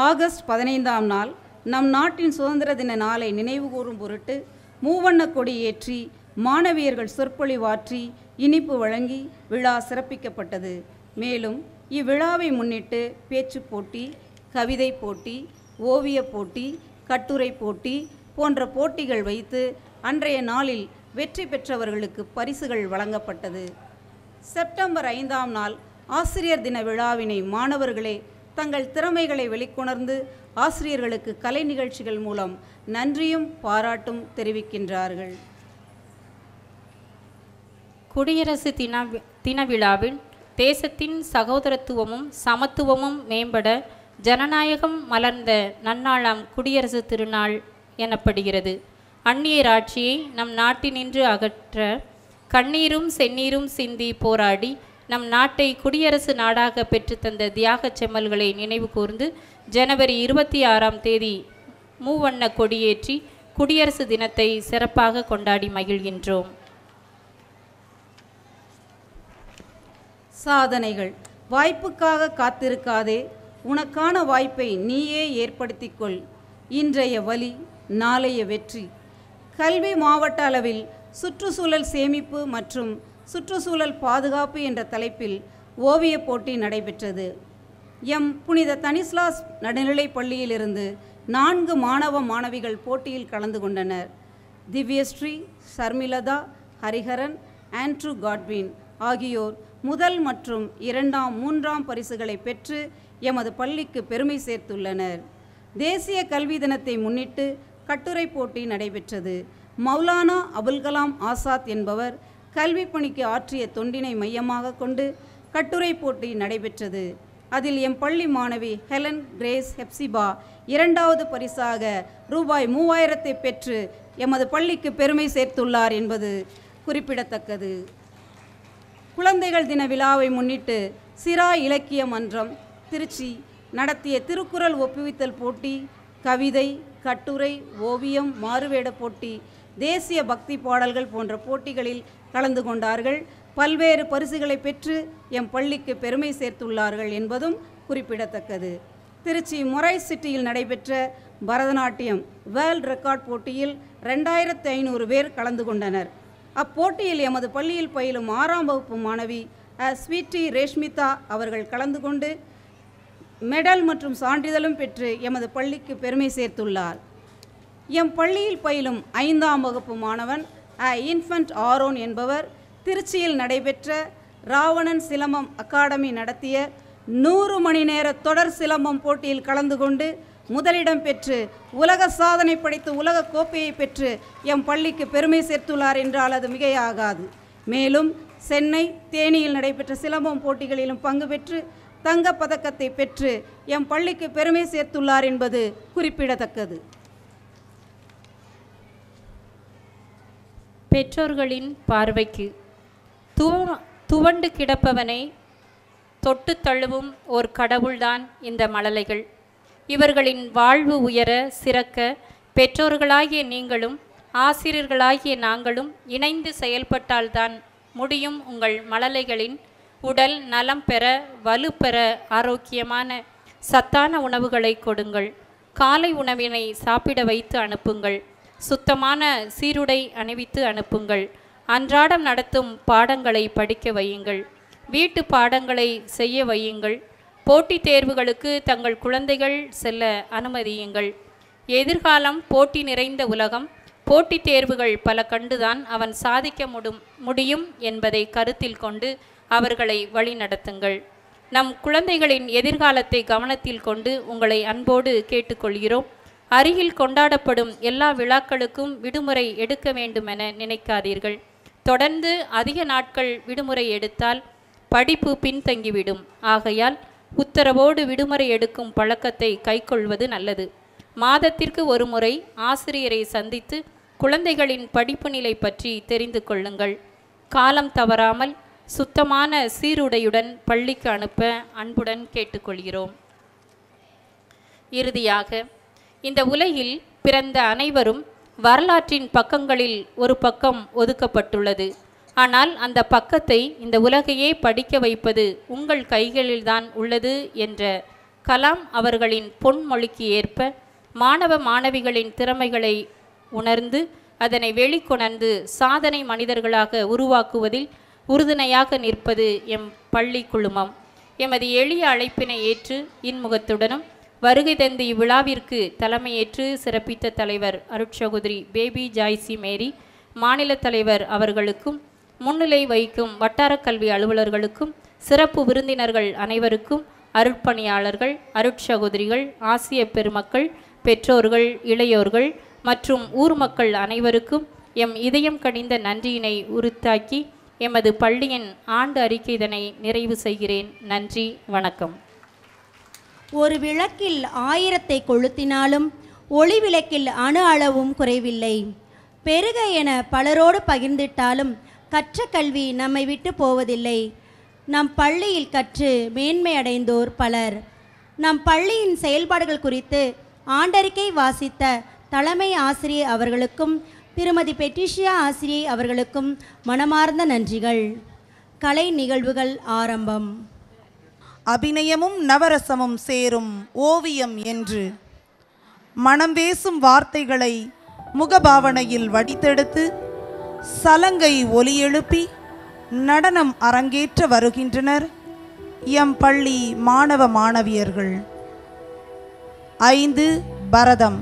ஆகஸ்ட் 15ஆம் நாள் நம் நாட்டின் சுதந்திர தின நாளை நினைவுகூரும் பொருட்டு மூவண்ண கொடி ஏற்றி மாணவியர்கள் சொற்பொழிவாற்றி இனிப்பு வழங்கி விழா சிறப்பிக்கப்பட்டது. மேலும் இவ்விழாவை முன்னிட்டு பேச்சு போட்டி, கவிதை போட்டி, ஓவிய போட்டி, கட்டுரை போட்டி போன்ற போட்டிகள் வைத்து அன்றைய நாளில் வெற்றி பெற்றவர்களுக்கு பரிசுகள் வழங்கப்பட்டது. செப்டம்பர் 5ஆம் நாள் ஆசிரியர் தின விழாவினை மாணவர்களே தங்கள் திறமைகளை வெளிக்கொணர்ந்து ஆசிரியர்களுக்கு கலை நிகழ்ச்சிகள் மூலம் நன்றியும் பாராட்டும் தெரிவிக்கின்றார்கள். குடியரசு தின விழாவில் தேசத்தின் சகோதரத்துவமும் சமத்துவமும் மேம்பட ஜனநாயகம் மலர்ந்த நன்னாளாம் குடியரசு திருநாள் எனப்படுகிறது. அந்நியர் ஆட்சியை நம் நாட்டினின்று அகற்ற கண்ணீரும் செந்நீரும் சிந்தி போராடி நம் நாட்டை குடியரசு நாடாக பெற்றுத்தந்த தியாகச் செம்மல்களை நினைவு கூர்ந்து ஜனவரி 26ஆம் தேதி மூவண்ண கொடியேற்றி குடியரசு தினத்தை சிறப்பாக கொண்டாடி மகிழ்கின்றோம். சாதனைகள். வாய்ப்புக்காக காத்திருக்காதே, உனக்கான வாய்ப்பை நீயே ஏற்படுத்திக்கொள். இன்றைய வழி நாளைய வெற்றி. கல்வி மாவட்ட அளவில் சுற்றுச்சூழல் சேமிப்பு மற்றும் சுற்றுச்சூழல் பாதுகாப்பு என்ற தலைப்பில் ஓவிய போட்டி நடைபெற்றது. எம் புனித தனிஸ்லாஸ் நடுநிலைப் பள்ளியிலிருந்து 4 மாணவ மாணவிகள் போட்டியில் கலந்து கொண்டனர். திவ்யஸ்ரீ, சர்மிளதா, ஹரிஹரன், ஆண்ட்ரூ காட்வின் ஆகியோர் முதல் மற்றும் 2ஆம் 3ஆம் பரிசுகளை பெற்று எமது பள்ளிக்கு பெருமை சேர்த்துள்ளனர். தேசிய கல்வி தினத்தை முன்னிட்டு கட்டுரை போட்டி நடைபெற்றது. மௌலானா அபுல் கலாம் ஆசாத் என்பவர் கல்வி பணிக்கு ஆற்றிய தொண்டினை மையமாக கொண்டு கட்டுரை போட்டி நடைபெற்றது. அதில் எம் பள்ளி மாணவி ஹெலன் கிரேஸ் ஹெப்சிபா 2வது பரிசாக ரூபாய் 3000 பெற்று எமது பள்ளிக்கு பெருமை சேர்த்துள்ளார் என்பது குறிப்பிடத்தக்கது. குழந்தைகள் தின விழாவை முன்னிட்டு சிரா இலக்கிய மன்றம் திருச்சி நடத்திய திருக்குறள் ஒப்புவித்தல் போட்டி, கவிதை, கட்டுரை, ஓவியம், மாறுவேட போட்டி, தேசிய பக்தி பாடல்கள் போன்ற போட்டிகளில் கலந்து கொண்டார்கள். பல்வேறு பரிசுகளை பெற்று எம் பள்ளிக்கு பெருமை சேர்த்துள்ளார்கள் என்பதும் குறிப்பிடத்தக்கது. திருச்சி மொரைஸ் சிட்டியில் நடைபெற்ற பரதநாட்டியம் வேர்ல்ட் ரெக்கார்ட் போட்டியில் 2500 பேர் கலந்து கொண்டனர். அப்போட்டியில் எமது பள்ளியில் பயிலும் 6ஆம் வகுப்பு மாணவி ஸ்வீட்டி ரேஷ்மிதா அவர்கள் கலந்து கொண்டு மெடல் மற்றும் சான்றிதழும் பெற்று எமது பள்ளிக்கு பெருமை சேர்த்துள்ளார். எம் பள்ளியில் பயிலும் 5ஆம் வகுப்பு மாணவன் இன்ஃபன்ட் ஆரோன் என்பவர் திருச்சியில் நடைபெற்ற ராவணன் சிலம்பம் அகாடமி நடத்திய 100 மணி நேர தொடர் சிலம்பம் போட்டியில் கலந்து கொண்டு முதலிடம் பெற்று உலக சாதனை படைத்து உலக கோப்பையை பெற்று எம் பள்ளிக்கு பெருமை சேர்த்துள்ளார் என்றால் அது மிகையாகாது. மேலும் சென்னை, தேனியில் நடைபெற்ற சிலம்பம் போட்டிகளிலும் பங்கு பெற்று தங்கப் பதக்கத்தை பெற்று எம் பள்ளிக்கு பெருமை சேர்த்துள்ளார் என்பது குறிப்பிடத்தக்கது. பெற்றோர்களின் பார்வைக்கு துவண்டு கிடப்பவனை தொட்டு தழுவும் ஓர் கடவுள்தான் இந்த மழலைகள். இவர்களின் வாழ்வு உயர சிறக்க பெற்றோர்களாகிய நீங்களும் ஆசிரியர்களாகிய நாங்களும் இணைந்து செயல்பட்டால்தான் முடியும். உங்கள் மழலைகளின் உடல் நலம் பெற, வலுப்பெற ஆரோக்கியமான சத்தான உணவுகளை கொடுங்கள். காலை உணவினை சாப்பிட வைத்து அனுப்புங்கள். சுத்தமான சீருடை அணிவித்து அனுப்புங்கள். அன்றாடம் நடத்தும் பாடங்களை படிக்க வையுங்கள். வீட்டு பாடங்களை செய்ய வையுங்கள். போட்டித் தேர்வுகளுக்கு தங்கள் குழந்தைகள் செல்ல அனுமதியுங்கள். எதிர்காலம் போட்டி நிறைந்த உலகம். போட்டித் தேர்வுகள் பல கண்டுதான் அவன் சாதிக்க முடியும் என்பதை கருத்தில் கொண்டு அவர்களை வழிநடத்துங்கள். நம் குழந்தைகளின் எதிர்காலத்தை கவனத்தில் கொண்டு உங்களை அன்போடு கேட்டுக்கொள்கிறோம். அருகில் கொண்டாடப்படும் எல்லா விழாக்களுக்கும் விடுமுறை எடுக்க வேண்டுமென நினைக்காதீர்கள். தொடர்ந்து அதிக நாட்கள் விடுமுறை எடுத்தால் படிப்பு பின்தங்கிவிடும். ஆகையால் உத்தரவோடு விடுமுறை எடுக்கும் பழக்கத்தை கைக்கொள்வது நல்லது. மாதத்திற்கு ஒரு முறை ஆசிரியரை சந்தித்து குழந்தைகளின் படிப்பு நிலை பற்றி தெரிந்து கொள்ளுங்கள். காலம் தவறாமல் சுத்தமான சீருடையுடன் பள்ளிக்கு அனுப்ப அன்புடன் கேட்டுக்கொள்கிறோம். இறுதியாக, இந்த உலகில் பிறந்த அனைவரும் வரலாற்றின் பக்கங்களில் ஒரு பக்கம் ஒதுக்கப்பட்டுள்ளது. ஆனால் அந்த பக்கத்தை இந்த உலகையே படிக்க வைப்பது உங்கள் கைகளில்தான் உள்ளது என்ற கலாம் அவர்களின் பொன்மொழிக்கு ஏற்ப மாணவ மாணவிகளின் திறமைகளை உணர்ந்து அதனை வெளிக்கொணர்ந்து சாதனை மனிதர்களாக உருவாக்குவதில் உறுதுணையாக நிற்பது எம் பள்ளி குழுமம். எமது எளிய அழைப்பினை ஏற்று இன்முகத்துடனும் வருகை தந்து இவ்விழாவிற்கு தலைமையேற்று சிறப்பித்த தலைவர் அருட்சகோதரி பேபி ஜாய்சி மேரி, மாநில தலைவர் அவர்களுக்கும், முன்னிலை வகிக்கும் வட்டார கல்வி அலுவலர்களுக்கும், சிறப்பு விருந்தினர்கள் அனைவருக்கும், அருட்பணியாளர்கள், அருட்சகோதரிகள், ஆசிய பெருமக்கள், பெற்றோர்கள், இளையோர்கள் மற்றும் ஊர் மக்கள் அனைவருக்கும் எம் இதயம் கனிந்த நன்றியினை உரித்தாக்கி எமது பள்ளியின் ஆண்டு அறிக்கைதனை நிறைவு செய்கிறேன். நன்றி, வணக்கம். ஒரு விளக்கில் 1000 கொளுத்தினாலும் ஒளி விளக்கில் அணு அளவும் குறைவில்லை. பெருக என பலரோடு பகிர்ந்திட்டாலும் கற்ற கல்வி நம்மை விட்டு போவதில்லை. நம் பள்ளியில் கற்று மேன்மை அடைந்தோர் பலர். நம் பள்ளியின் செயல்பாடுகள் குறித்து ஆண்டறிக்கை வாசித்த தலைமை ஆசிரியை அவர்களுக்கும் திருமதி பெட்ரிஷியா ஆசிரியை அவர்களுக்கும் மனமார்ந்த நன்றிகள். கலை நிகழ்வுகள் ஆரம்பம். அபிநயமும் நவரசமும் சேரும் ஓவியம் என்று மனம் பேசும் வார்த்தைகளை முகபாவனையில் வடித்தெடுத்து சலங்கை ஒலி எழுப்பி நடனம் அரங்கேற்ற வருகின்றனர் எம் பள்ளி மாணவ மாணவியர்கள். 5 பரதம்.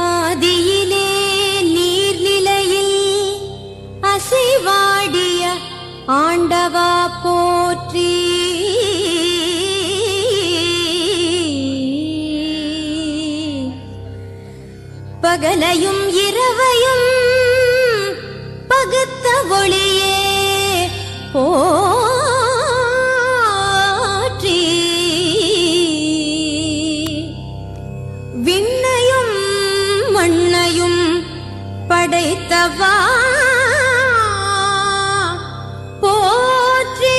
ஆதியிலே நீர்நிலையில் அசைவாடிய ஆண்டவா போற்றி. பகலையும் இரவையும் பகுத்த ஒளியே போற்றி. விண்ணையும் மண்ணையும் படைத்தவா போற்றி.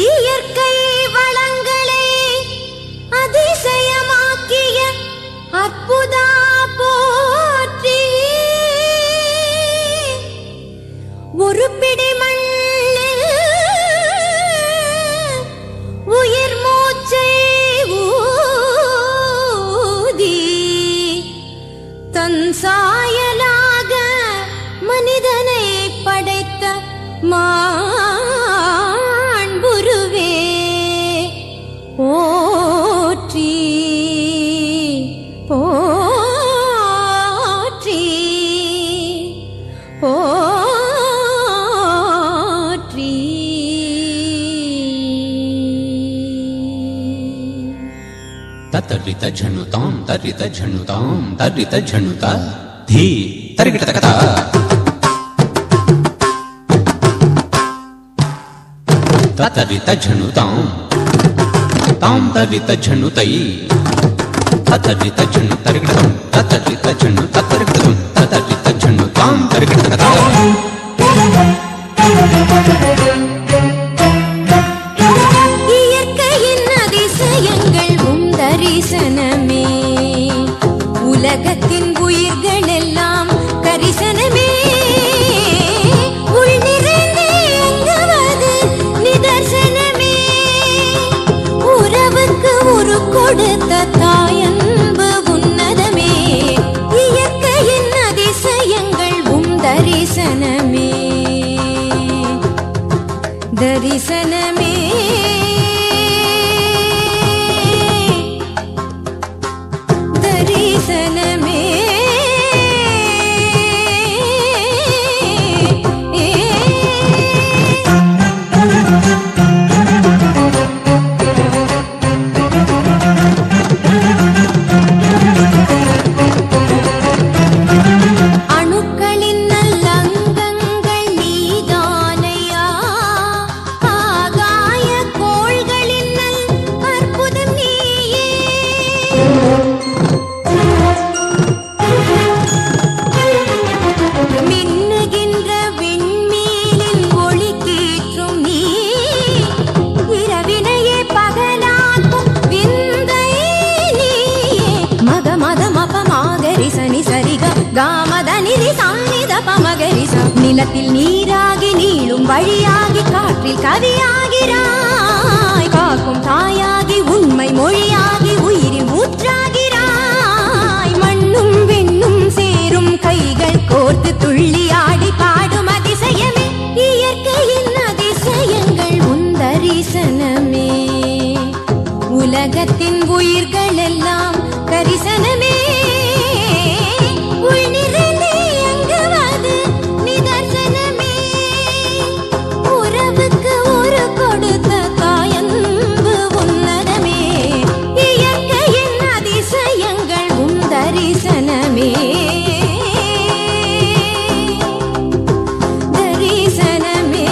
இயற்கை வளங்களை அதிசயமாக்கிய அற்புதா போற்றி. ஒரு பிடி மண்ணில் உயிர் மூச்சை ஊதி தன் சாயலாக மனிதனை படைத்த மாண்புருவே போற்றி போற்றி போற்றி. ततरित झनुतां तरित झनुतां तरित झनुता धी तरित तकता ततरित झनुतां तां तरित झनुतै ततरित झनु तरिगडं ततरित झनु ततरिगडं ततरित झनु तां तरिगडं இயற்கையின் அதிசயங்கள் உம் தரிசனமே உலகத்தின் உயிர்கள் எல்லாம் கரிசனமே உள் நிறைந்தே எங்குவது நிதர்சனமே உறவுக்கு உரு கொடுத்த தாயன்பு உன்னதமே இயற்கையின் அதிசயங்கள் உம் தரிசனமே தரிசனமே தரிசனமே அணுக்களின் நல்லங்கங்கள் நீதானையா ஆகாய கோள்களின் நல் அற்புதம் நீயே மின்னுகின்ற விண்மீனின் ஒளி கீற்றும் நீ இரவினையே பகலாக்கும் விந்தை நீ மத மத மப மாகரி சனி சரிக காமத நிரி சம்மித பமகரிச நிலத்தில் நீராகி நீளும் வழியாகி காற்றில் கவியாகிறாய் காக்கும் தாயாகி உண்மை மொழியாகி உயிரின் ஊற்றாகிறாய் மண்ணும் விண்ணும் சேரும் கைகள் கோர்த்து துள்ளி ஆடி பாடும் அதிசயமே இயற்கையின் அதிசயங்கள் உன் தரிசனமே உலகத்தின் உயிர்கள் எல்லாம் கரிசனமே உள் நிறைந்தே எங்குவது நிதர்சனமே உறவுக்கு ஒரு கொடுத்த தாயன்பு உன்னதமே இயற்கையின் அதிசயங்கள் உன் தரிசனமே தரிசனமே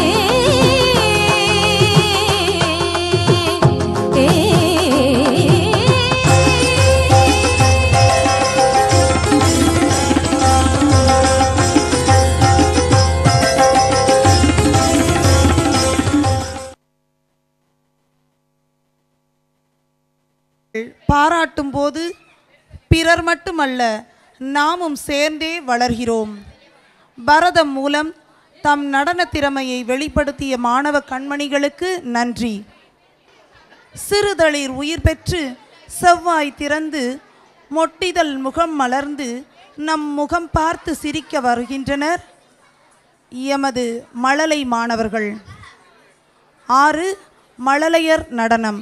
பாராட்டும் போது பிறர் மட்டுமல்ல நாமும் சேர்ந்தே வளர்கிறோம். பரதம் மூலம் தம் நடன திறமையை வெளிப்படுத்திய மாணவ கண்மணிகளுக்கு நன்றி. சிறுதளிர் உயிர் பெற்று செவ்வாய் திறந்து மொட்டிதழ் முகம் மலர்ந்து நம் முகம் பார்த்து சிரிக்க வருகின்றனர் எமது மழலை மாணவர்கள். 6 மழலையர் நடனம்.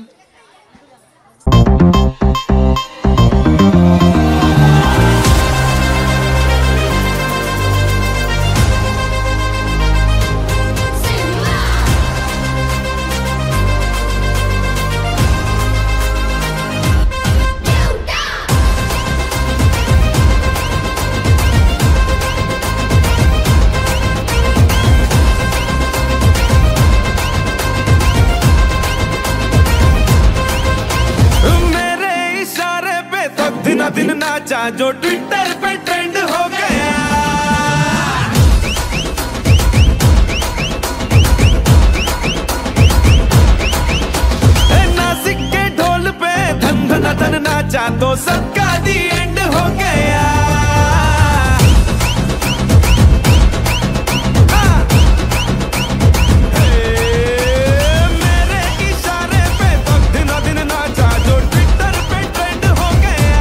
दिन नाचा जो ट्विटर पे ट्रेंड हो गया नासिक के ढोल पे धन धन धन नाचा तो सबका दी एंड हो गया मेरे इशारे पे तो दिनों दिन नाचा जो ट्विटर पे ट्रेंड हो गया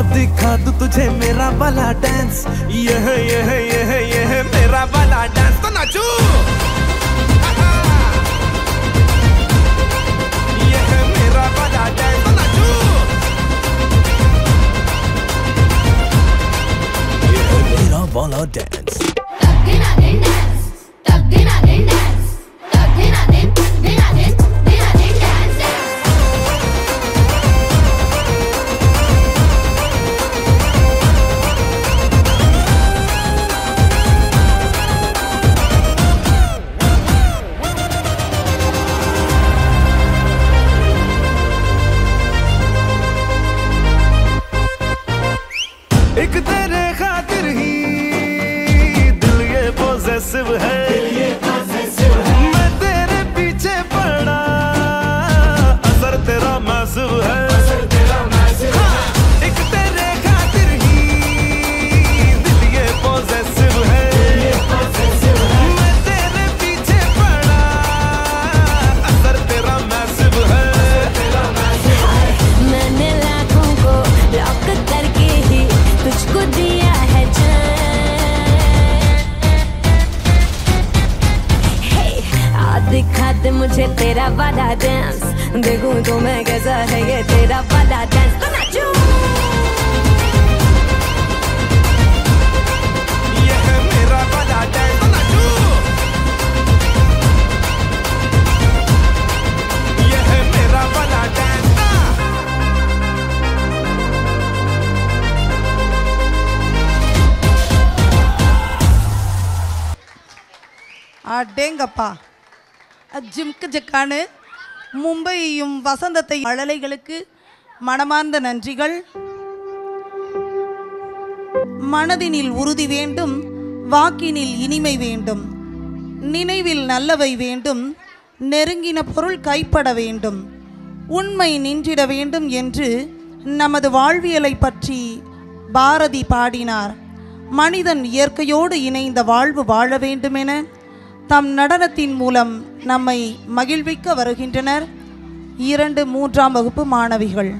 दिखा दूं तुझे मेरा वाला डांस ये है मेरा वाला डांस तो नाचू ये है मेरा वाला डांस तो नाचू ये है मेरा वाला डांस एक तेरे खातिर ही दिल ये पॉसेसिव है, मैं तेरे पीछे पड़ा असर तेरा मैसिव है। हाँ, एक तेरे खातिर ही दिल ये पॉसेसिव है, मैं तेरे पीछे पड़ा असर तेरा मैसिव है। मैंने लाखों को लॉक करके ही तुझको दिया है जान। दिखा दे मुझे तेरा वाला डांस, देखूं तो मैं कैसा है ये तेरा वाला डांस। तो नाचूं। ये है मेरा वाला डांस, तो नाचूं। ये है मेरा वाला डांस। அடேங்கப்பா, ஜிம்க்கு ஜக்கானு மும்பையையும் வசந்தத்தை மழலைகளுக்கு மனமார்ந்த நன்றிகள். மனதினில் உறுதி வேண்டும், வாக்கினில் இனிமை வேண்டும், நினைவில் நல்லவை வேண்டும், நெருங்கின பொருள் கைப்பட வேண்டும், உண்மை நின்றிட வேண்டும் என்று நமது வாழ்வியலை பற்றி பாரதி பாடினார். மனிதன் இயற்கையோடு இணைந்த வாழ்வு வாழ வேண்டுமென தம் நடனத்தின் மூலம் நம்மை மகிழ்விக்க வருகின்றனர் 2, 3ஆம் வகுப்பு மாணவிகள்.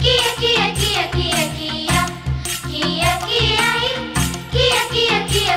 Kia, kia, kia, kia, kia, kia, kia, kia, kia, kia,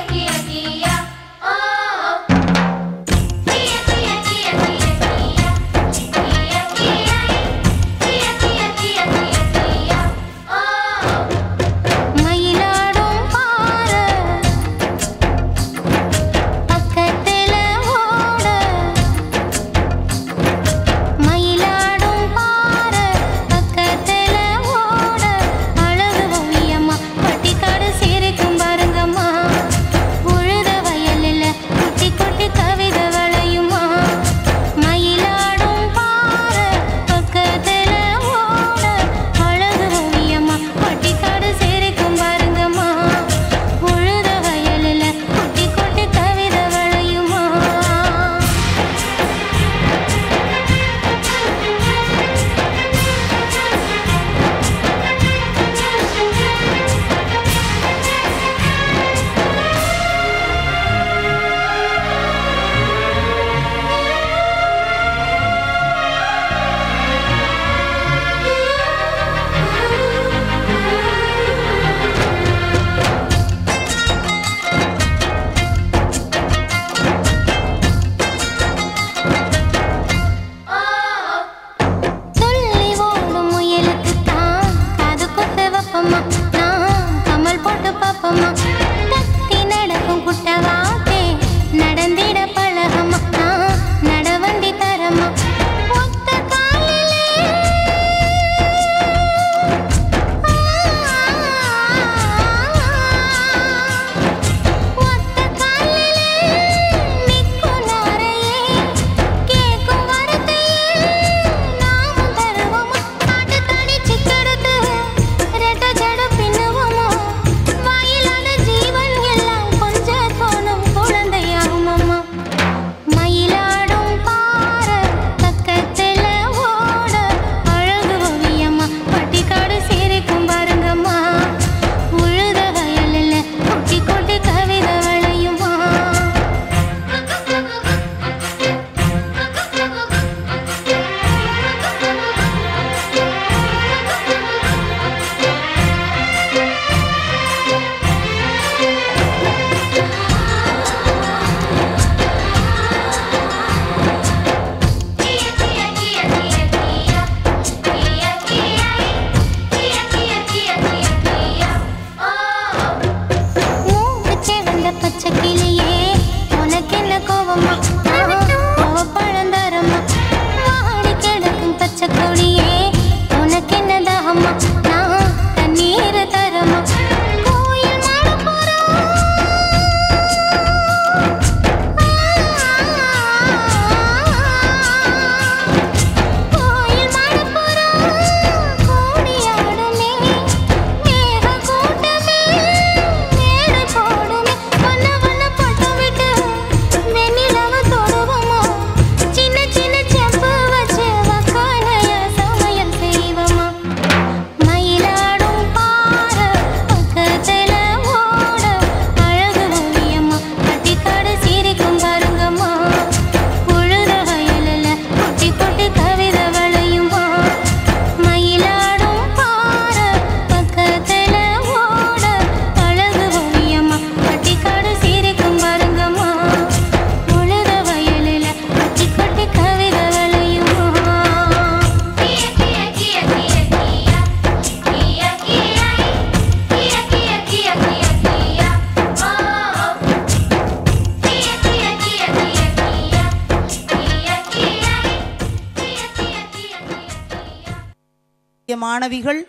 மாணவிகள்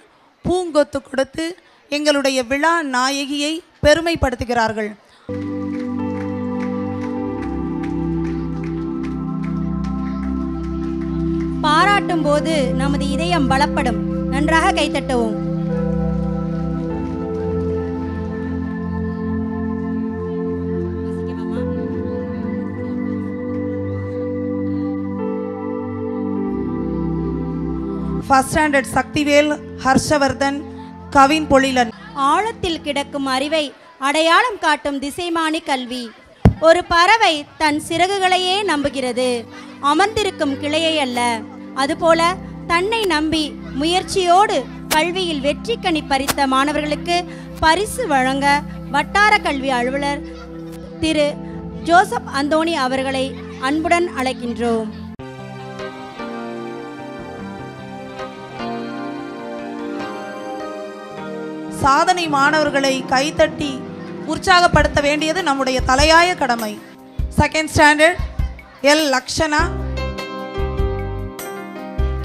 பூங்கொத்து கொடுத்து எங்களுடைய விழா நாயகியை பெருமைப்படுத்துகிறார்கள். பாராட்டும் போது நமது இதயம் பலப்படும். நன்றாக கைத்தட்டுவோம். First standard Sakthivel, Harshavardhan, Kavin Pozhilan. ஆழத்தில் கிடக்கும் அறிவை அடையாளம் காட்டும் திசைமானி கல்வி. ஒரு பறவை தன் சிறகுகளையே நம்புகிறது, அமர்ந்திருக்கும் கிளையை அல்ல. அதுபோல தன்னை நம்பி முயற்சியோடு கல்வியில் வெற்றி கனி பறித்த மாணவர்களுக்கு பரிசு வழங்க வட்டார கல்வி அலுவலர் திரு ஜோசப் அந்தோணி அவர்களை அன்புடன் அழைக்கின்றோம். சாதனை மாணவர்களை கைத்தட்டி உற்சாகப்படுத்த வேண்டியது நம்முடைய தலையாய கடமை. Second standard L Lakshana,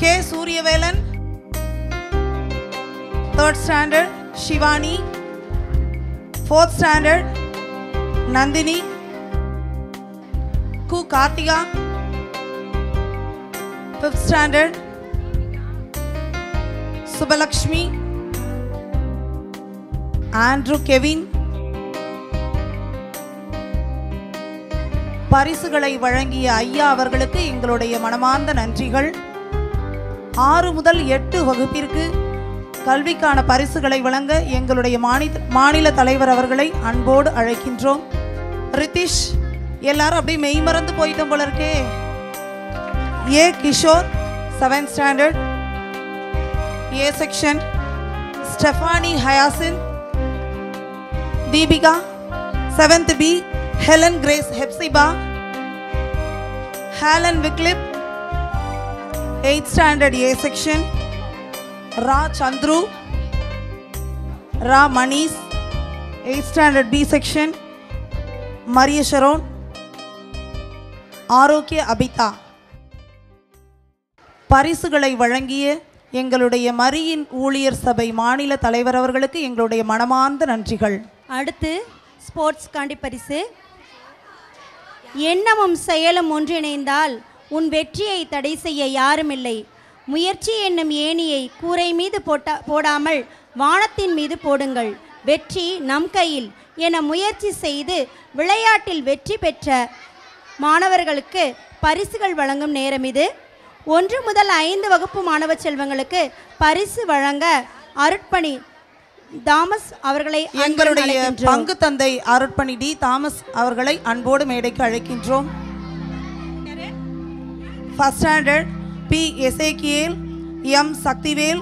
K Suryavelan. Third standard Shivani. Fourth standard Nandhini, கு Karthika. Fifth standard Subalakshmi, Andrew Kevin. பரிசுகளை வழங்கிய ஐயா அவர்களுக்கு எங்களுடைய மனமார்ந்த நன்றிகள். 6 முதல் 8 வகுப்பிற்கு கல்விக்கான பரிசுகளை வழங்க எங்களுடைய மாநில தலைவர் அவர்களை அன்போடு அழைக்கின்றோம். ரித்திஷ், எல்லாரும் அப்படியே மெய்மறந்து போயிட்டோம் போல இருக்கே. A Kishore, 7th standard A section. Stephanie Hyacinth. Deepika, 7th B. Helen Grace Hephzibah. Helen Wycliffe, 8th standard A section. ரா சந்துரு, ரா Manish, 8th standard B section. Maria Sharon, Arockia Abitha. பரிசுகளை வழங்கிய எங்களுடைய மரியின் ஊழியர் சபை மாநில தலைவர் அவர்களுக்கு எங்களுடைய மனமார்ந்த நன்றிகள். அடுத்து ஸ்போர்ட்ஸ் காண்டி பரிசு. எண்ணமும் செயலும் ஒன்றிணைந்தால் உன் வெற்றியை தடை செய்ய யாருமில்லை. முயற்சி என்னும் ஏணியை கூரை மீது போடாமல் வானத்தின் மீது போடுங்கள். வெற்றி நம் கையில் என முயற்சி செய்து விளையாட்டில் வெற்றி பெற்ற மாணவர்களுக்கு பரிசுகள் வழங்கும் நேரம் இது. 1 முதல் 5 வகுப்பு மாணவ செல்வங்களுக்கு பரிசு வழங்க அருட்பணி தாமஸ் அவர்களை எங்களுடைய பங்கு தந்தை அருட்பணி டி தாமஸ் அவர்களை அன்போடு மேடைக்கு அழைக்கின்றோம். First standard B Ezekiel, M Sakthivel,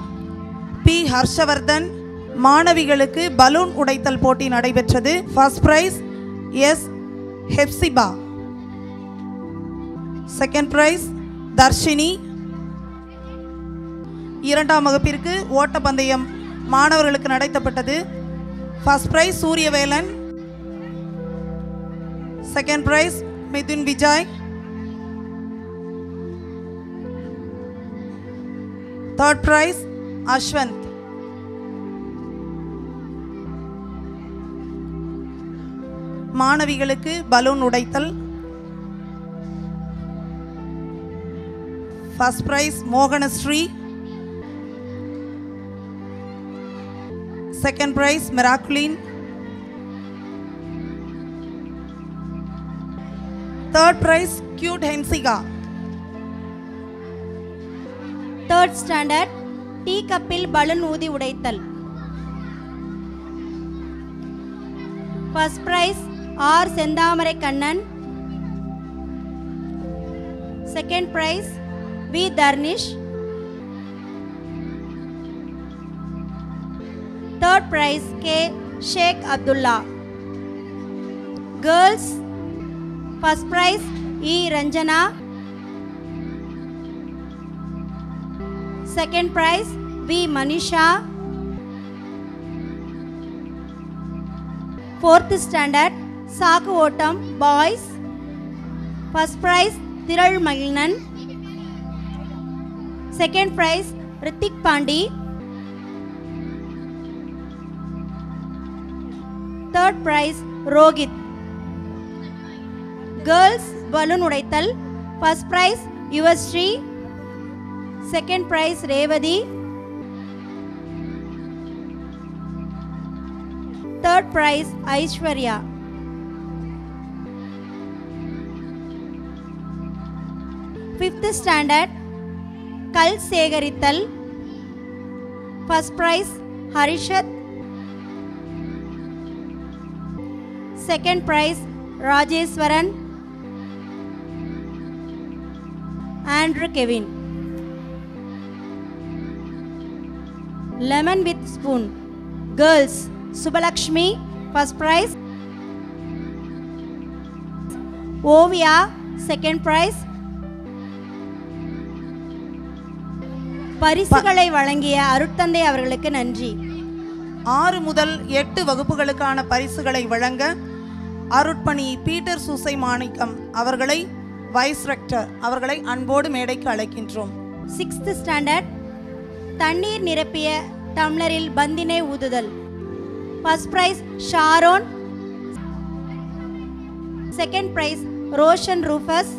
B Harshavardhan மாணவிகளுக்கு பலூன் உடைத்தல் போட்டி நடைபெற்றது. First prize S Hephzibah. Second prize Dharshini. 2ஆம் வகுப்பிற்கு ஓட்டப்பந்தயம் மாணவர்களுக்கு நடத்தப்பட்டது. First prize Suryavelan. Second prize Mithun Vijay. Third prize Ashwanth. மாணவிகளுக்கு பலூன் உடைத்தல். First prize Mohanasri. Second prize Miraculin. Third prize cute Hensika. Third standard tea கப்பில் பலூன் ஊதி உடைத்தல். First prize R Senthamarai Kannan. Second prize V Dharnish. Third price K Sheikh Abdullah. Girls first prize E Ranjana. Second prize V Manisha. Fourth standard சாக்கு ஓட்டம் boys. First prize Thiral Magizhnan. Second prize Rithik Pandi. Third prize Rohit. Girls balloon உடைத்தல். First prize Yuvashree. Second prize Revati. Third prize Aishwarya. Fifth standard கல் சேகரித்தல். First prize Harishat. Second prize Rajeswaran. Andrew Kevin. Lemon with spoon. Girls Subbalakshmi. First prize. Ovia. Second prize. பரிசுகளை வழங்கிய அருட்தந்தை அவர்களுக்கு நன்றி. 6 முதல் 8 வகுப்புகளுக்கான பரிசுகளை வழங்க அருட்பணி பீட்டர் சூசை மாணிக்கம் அவர்களை வைஸ் ரெக்டர் அவர்களை அன்போடு மேடைக்கு அழைக்கின்றோம். 6th ஸ்டாண்டர்ட் தண்ணீர் நிரப்பிய டம்ளரில் பந்தினை ஊதுதல். First prize Sharon. Second prize Roshan Rufus.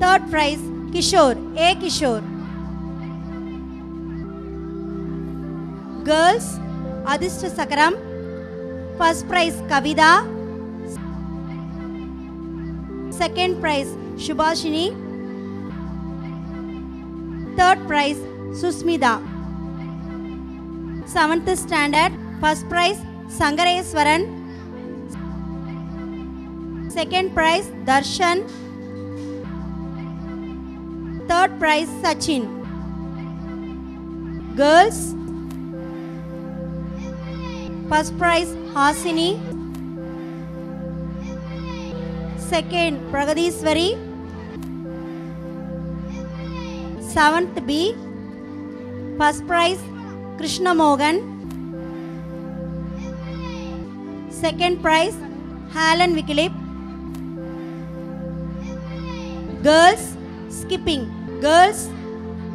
Third prize Kishore A Kishore. Girls அதிர்ஷ்ட சக்கரம். First prize Kavitha. Second prize Subashini. Third prize Sushmita. 7th standard first prize Sankareswaran. Second prize Dharshan. Third prize Sachin. Girls first prize Haasini. Second Pragadeeswari. 7th B first prize Krishnamohan. Second prize Helen Wycliffe. Girls skipping. Girls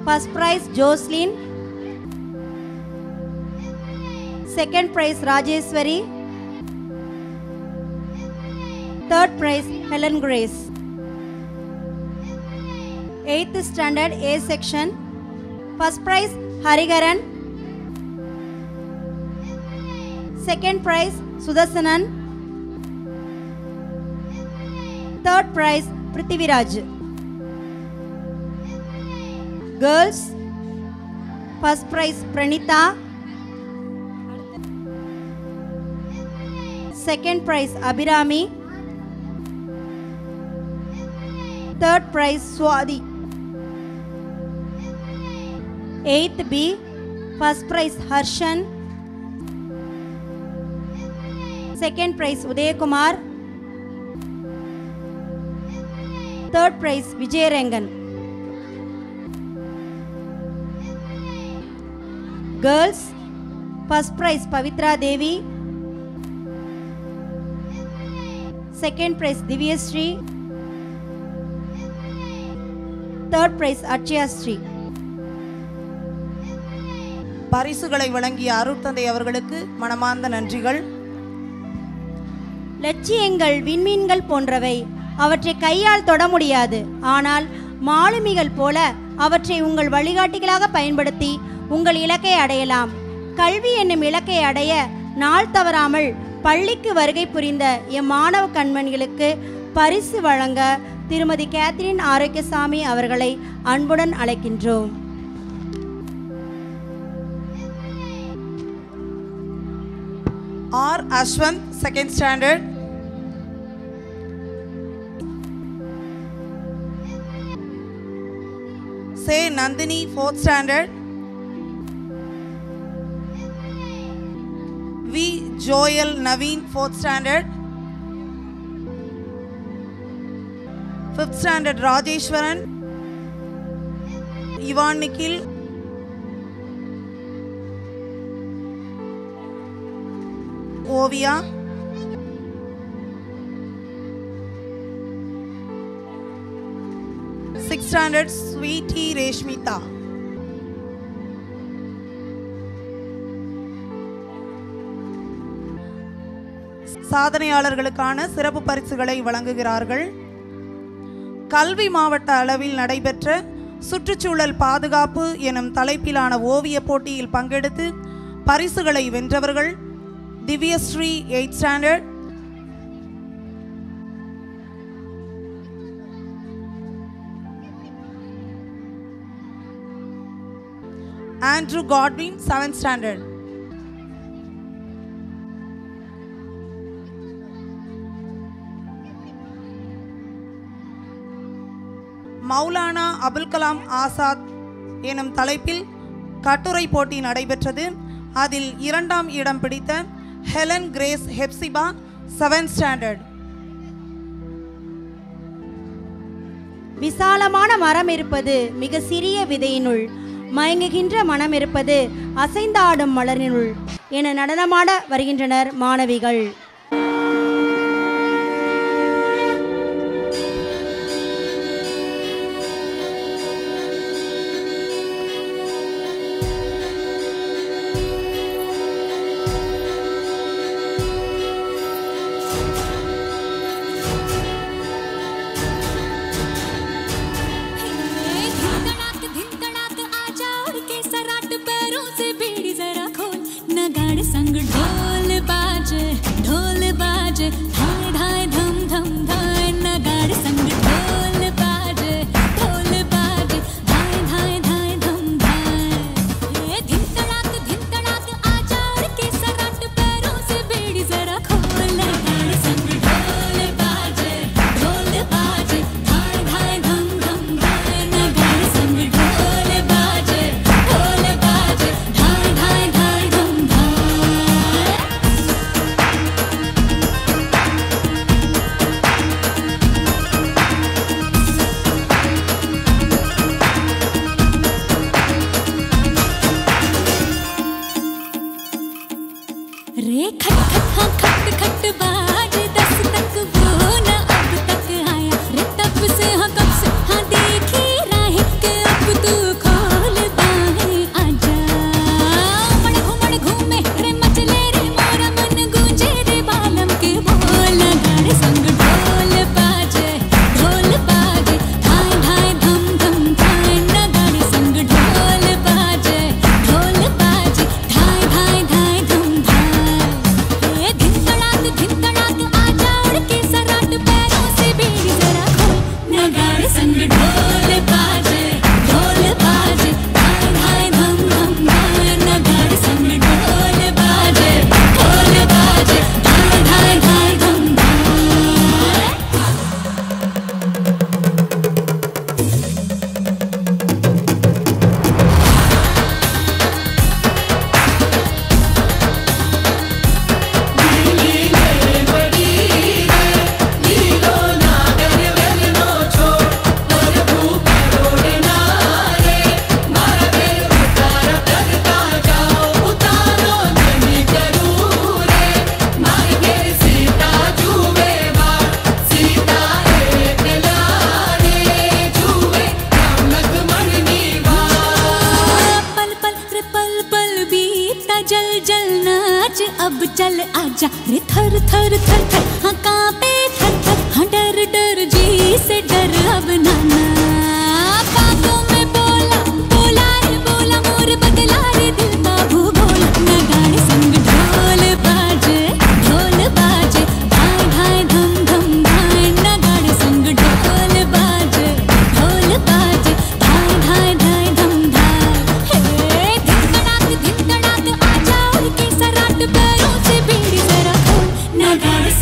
first prize Joslin. Second prize Rajeswari. Third prize Helen Grace. 8th standard A section first prize Hariharan. Second prize Sudarsanan. Third prize Prithviraj. Girls first prize Praneetha. Second prize Abirami. Third prize Swathi. 8th B first prize Harshan. Second prize Udayakumar. Third prize Vijayarangan. Girls first prize Pavithra Devi. Second prize Divyasri. Third prize Akshayasri. பரிசுகளை வழங்கிய அருட்தந்தை அவர்களுக்கு மனமார்ந்த நன்றிகள். லட்சியங்கள் விண்மீன்கள் போன்றவை. அவற்றை கையால் தொட முடியாது. ஆனால் மாலுமிகள் போல அவற்றை உங்கள் வழிகாட்டிகளாக பயன்படுத்தி உங்கள் இலக்கை அடையலாம். கல்வி என்னும் இலக்கை அடைய நாள் தவறாமல் பள்ளிக்கு வருகை புரிந்த எம் மாணவ கண்மணிகளுக்கு பரிசு வழங்க திருமதி கேத்ரின் ஆரோக்கியசாமி அவர்களை அன்புடன் அழைக்கின்றோம். R. Ashwant, 2nd standard. Say Nandini, 4th standard. V. Joel Naveen, 4th standard. 5th standard Rajeshwaran. Ivan Nikhil. Ovia. 6th standard Sweetie Reshmita. சாதனையாளர்களுக்கான சிறப்பு பரிசுகளை வழங்குகிறார்கள். கல்வி மாவட்ட அளவில் நடைபெற்ற சுற்றுச்சூழல் பாதுகாப்பு எனும் தலைப்பிலான ஓவிய போட்டியில் பங்கெடுத்து பரிசுகளை வென்றவர்கள் Divyasri 8th standard, Andrew Godwin 7th standard, Maulana Abul Kalam Azad எனும் தலைப்பில் கட்டுரை போட்டி நடைபெற்றது. அதில் 2ஆம் இடம் பிடித்த Helen Grace Hephzibah 7th standard. விசாலமான மரம் இருப்பது மிக சிறிய விதையினுள், மயங்குகின்ற மனம் இருப்பது அசைந்தாடும் மலரினுள் என நடனமாட வருகின்றனர் மாணவிகள். संग ढोल बाजे धाय धाय धम धम धाय नगाड़ संग ढोल बाजे धाय धाय धाय धम धाय ये धिन तड़ाक आजा और के सराट पैरों से बेड़ी जरा खोल नगाड़ संग ढोल बाजे धाय धाय धम धम धाय नगाड़ संग ढोल बाजे धाय धाय धाय धम धाय. रे खट खट हाँ खट खट बाज 10 तक वो न अब तक आया रे तब से हाँ कब से हाँ देखी राह के अब तू खोल बाहें आजा उमड़ घूमे रे मचले रे मोरा मन गूंजे रे बालम के बोल गाड़े संग ढोल बाजे धाय धाय धम धम धाय न गाड़े संग ढोल बाजे धाय धाय धाय धम धाय. ये धिन तड़ाक आजा उड़ के सराट पैरों से बेड़ी जरा खोल नगाड़े संग ढोल बाजे धाय धाय धम धम धाय नगाड़े संग ढोल बाजे धाय धाय धाय धम धाय. पल पल बीता जल जल नाच अब चल आजा रे थर थर थर थर हाँ कांपे थर थर हाँ डर डर जी से डर अब नाना बातों में बोला रे बोला मोर बदला रे दिल का भूगोल नगाड़े संग ढोल बाजे धाय धाय धम धम धाय नगाड़े संग ढोल बाजे धाय धाय धाय धम धाय. हे धिन तड़ाक आजा उड़ के सराट पैरों से बेड़ी जरा खोल नगाड़े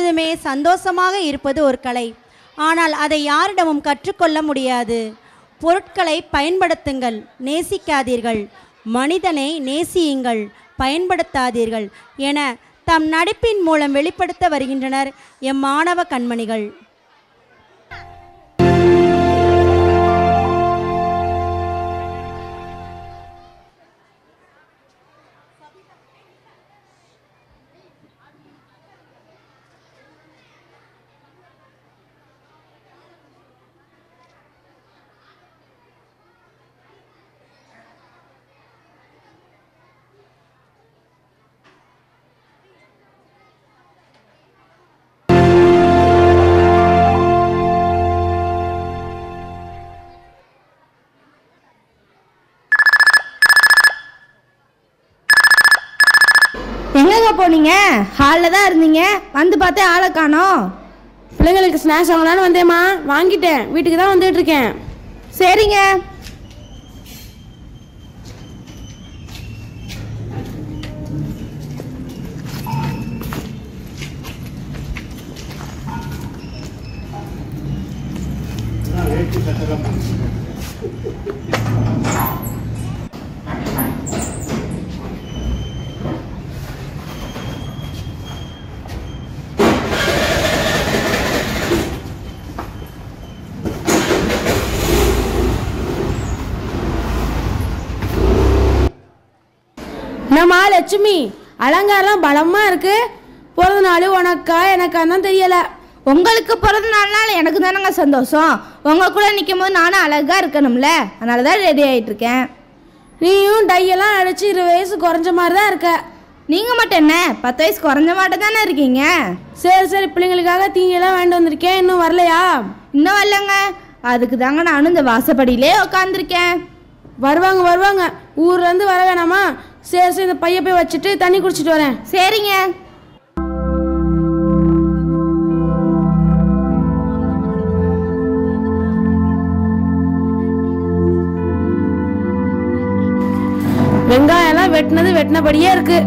எப்பொழுதுமே சந்தோஷமாக இருப்பது ஒரு கலை. ஆனால் அதை யாரிடமும் கற்றுக்கொள்ள முடியாது. பொருட்களை பயன்படுத்துங்கள், நேசிக்காதீர்கள். மனிதனை நேசியுங்கள், பயன்படுத்தாதீர்கள் என தம் நடிப்பின் மூலம் வெளிப்படுத்த வருகின்றனர் எம் மாணவ கண்மணிகள். எங்கங்க போனீங்க? ஹாலில் தான் இருந்தீங்க, வந்து பார்த்தே ஆளை காணோம். பிள்ளைங்களுக்கு ஸ்நாக்ஸ் வாங்கலான்னு வந்தேம்மா, வாங்கிட்டேன். வீட்டுக்கு தான் வந்துட்டு இருக்கேன். சரிங்க. என்னம்மா லட்சுமி, அலங்காரம் பலமா இருக்கு. பிறந்த நாள் உனக்கா எனக்கா தான் தெரியல. உங்களுக்கு பிறந்த நாள்னால எனக்கு தானங்க சந்தோஷம். உங்க கூட நிற்கும் போது நானும் அழகா இருக்கணும்ல, அதனால தான் ரெடி ஆகிட்டு இருக்கேன். நீயும் டையெல்லாம் அடிச்சு 20 வயசு குறைஞ்ச மாதிரி தான் இருக்க. நீங்க மட்டும் என்ன 10 வயசு குறைஞ்ச மாட்டே தானே இருக்கீங்க. சரி சரி, பிள்ளைங்களுக்காக தீனியெல்லாம் வாங்கிட்டு வந்திருக்கேன். இன்னும் வரலையா? இன்னும் வரலங்க. அதுக்கு தாங்க நானும் இந்த வாசப்படியிலே உட்காந்துருக்கேன். வருவாங்க வருவாங்க, ஊர்லேருந்து வர வேணாமா? சரி சரி, இந்த பைய போய் வச்சுட்டு தண்ணி குடிச்சிட்டு வரேன். சரிங்க. வெங்காயம் எல்லாம் வெட்டினது வெட்டினபடியே இருக்கு.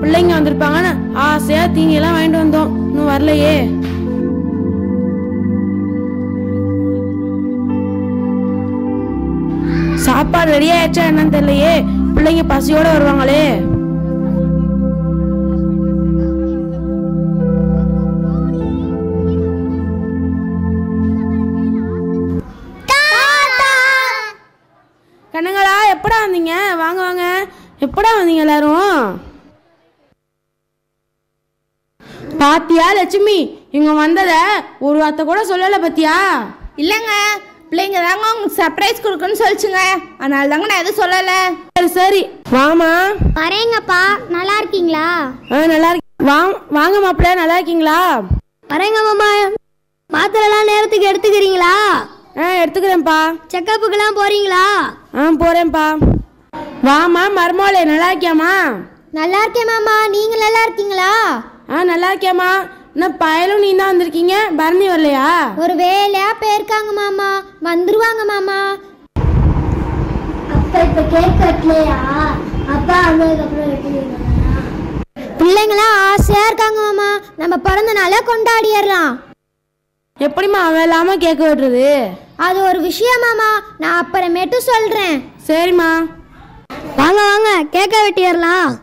பிள்ளைங்க வந்திருப்பாங்கன்னு ஆசையா தீனி எல்லாம் வாங்கிட்டு வந்தோம். இன்னும் வரலையே. சாப்பாடு ரெடி ஆயிடுச்சா என்னன்னு தெரியலையே. பிள்ளைங்க பசியோட வருவாங்களே. கண்ணுங்களா, எப்படா வந்தீங்க? வாங்க வாங்க, எப்படா வந்தீங்க எல்லாரும்? பாத்தியா லட்சுமி, இவங்க வந்தத ஒரு வார்த்தை கூட சொல்லல பாத்தியா? இல்லைங்க, பிள்ளைங்க தாங்க உங்களுக்கு சர்ப்ரைஸ் கொடுக்குன்னு சொல்லிச்சுங்க, அதனால தாங்க நான் எதுவும் சொல்லலை. சரி சரி, வாமா. வரேங்கப்பா, நல்லா இருக்கீங்களா? நல்லா இருக்கு. வாங்க மாப்பிள்ள, நல்லா இருக்கீங்களா? வரேங்க மாமா. மாத்திரைலாம் நேரத்துக்கு எடுத்துக்கிறீங்களா? எடுத்துக்கிறேன்ப்பா. செக்கப்புக்கெல்லாம் போறீங்களா? போறேன்ப்பா. வாமா மருமோளே, நல்லா இருக்கியாமா? நல்லா இருக்கேன் மாமா, நீங்க நல்லா இருக்கீங்களா? நல்லா இருக்கியாமா. இன்னும் பயலும் நீ தான் வந்திருக்கீங்க, பரணி வரலையா? ஒரு வேலையா போயிருக்காங்க மாமா, வந்துருவாங்க மாமா. அப்பா இப்ப கேக் கட்டலையா? அப்பா வந்ததுக்கப்புறம் பிள்ளைங்களாம் ஆசையா இருக்காங்க மாமா, நம்ம பிறந்த நாளை கொண்டாடிடலாம். எப்படிமா அவன் இல்லாம கேட்க விட்டுறது? அது ஒரு விஷயம் மாமா, நான் அப்புறமேட்டு சொல்றேன். சரிம்மா. வாங்க வாங்க, கேக்க வெட்டிடலாம்.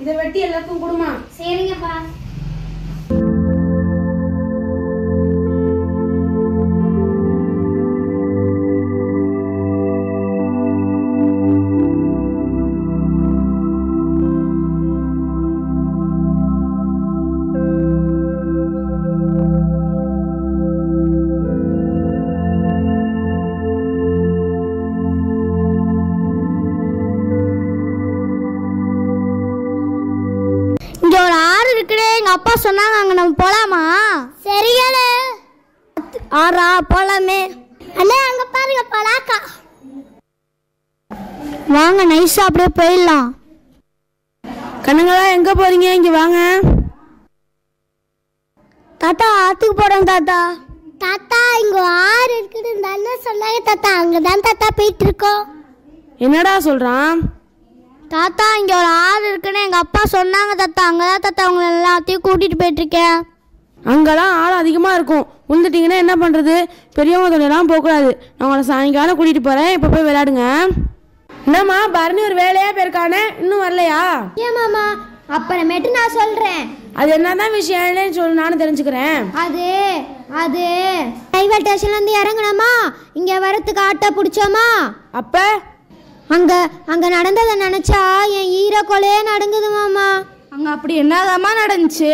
இதை வெட்டி எல்லாருக்கும் கொடுமா. சரிங்கப்பா. அப்பா சொன்னாங்க அங்க நம்ம போலாமா? சரிங்களே. ஆறா போலாமே. அண்ணே அங்க பாருங்க பலாக்கா. வாங்க நைஸா அப்படியே போயிடலாம். கண்ணுங்களா எங்க போறீங்க? இங்க வாங்க. தாத்தா ஆத்துக்கு போறோம் தாத்தா. தாத்தா இங்க ஆறு இருக்குது தானே சொன்னாங்க தாத்தா. அங்கதான் தாத்தா போயிட்டு இருக்கோம். என்னடா சொல்றான்? தாத்தா இங்கே ஒரு ஆறு இருக்குன்னு எங்கள் அப்பா சொன்னாங்க தாத்தா. அங்கே தான் தாத்தா உங்களை எல்லாத்தையும் கூட்டிகிட்டு போயிட்டுருக்கேன். அங்கெல்லாம் ஆள் அதிகமாக இருக்கும். விழுந்துட்டிங்கன்னா என்ன பண்ணுறது? பெரியவங்க தொழிலாம் போகக்கூடாது. நான் உங்களை சாயங்காலம் கூட்டிகிட்டு போகிறேன். இப்போ போய் விளையாடுங்க. என்னம்மா பரணி ஒரு வேலையாக போயிருக்கானே, இன்னும் வரலையா? ஏமாம்மா அப்புறமேட்டு நான் சொல்கிறேன். அது என்னதான் விஷயம்னு சொல்லு, நானும் தெரிஞ்சுக்கிறேன். அது ரயில்வே ஸ்டேஷன்லேருந்து இறங்கணுமா, இங்கே வரத்துக்கு ஆட்டோ பிடிச்சோமா, அப்போ அங்க நடந்ததை நினைச்சா என் ஈரக்கொலையே நடுங்குது மாமா. அங்க அப்படி என்னதாம்மா நடந்துச்சு?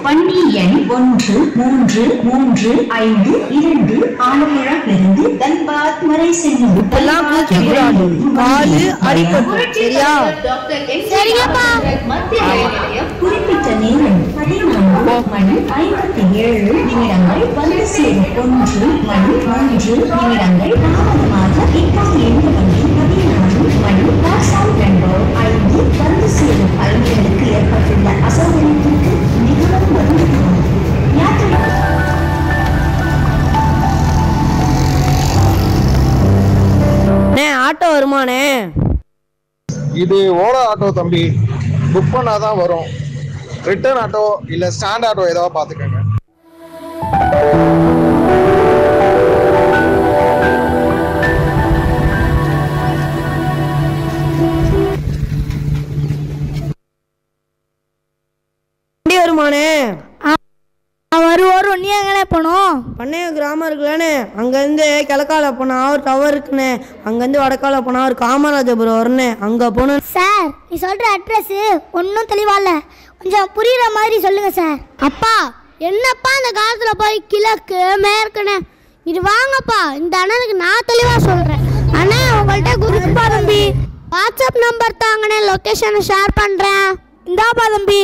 வண்டி எண் 1335 ஆலப்புழாவிலிருந்து தன்பாத் வரை செல்லும் குறிப்பிட்ட நேரம் 14:57 நிமிடங்கள் வந்து சேரும் 1 மணி 3 நிமிடங்கள் தாமதமாக இப்போது எந்த வண்டி 14 மணி பிளாட்ஃபார்ம் நம்பர் 5 வந்து சேரும் பயணிகளுக்கு ஏற்பட்டுள்ள அசௌகரியத்திற்கு மிகவும் வருந்துகிறோம். ஆட்டோ வருமானே? இது ஓலா ஆட்டோ தம்பி, புக் பண்ணாதான் வரும். ரிட்டர்ன் ஆட்டோ இல்ல ஸ்டாண்ட் ஆட்டோ ஏதாவது பாத்துக்கங்க. வருமானே ஒரு நீ எங்கே போனோம்? பண்ணைய கிராமம் இருக்குல்லண்ணே, அங்கேருந்து கிழக்கால போனால் ஒரு டவர் இருக்குண்ணே, அங்கேருந்து வடக்கால போனால் ஒரு காமராஜபுரம் வருண்ணே, அங்கே போகணும். சார் நீ சொல்கிற அட்ரஸ் ஒன்றும் தெளிவாகல, கொஞ்சம் புரியுற மாதிரி சொல்லுங்கள் சார். அப்பா என்னப்பா அந்த காலத்தில் போய் கிழக்கு மேற்குன்னு இது வாங்கப்பா. இந்த அண்ணனுக்கு நான் தெளிவாக சொல்கிறேன். அண்ணா உங்கள்கிட்ட குரூப்பா தம்பி வாட்ஸ்அப் நம்பர் தாங்கண்ணே, லொக்கேஷனை ஷேர் பண்ணுறேன். இந்தாப்பா தம்பி.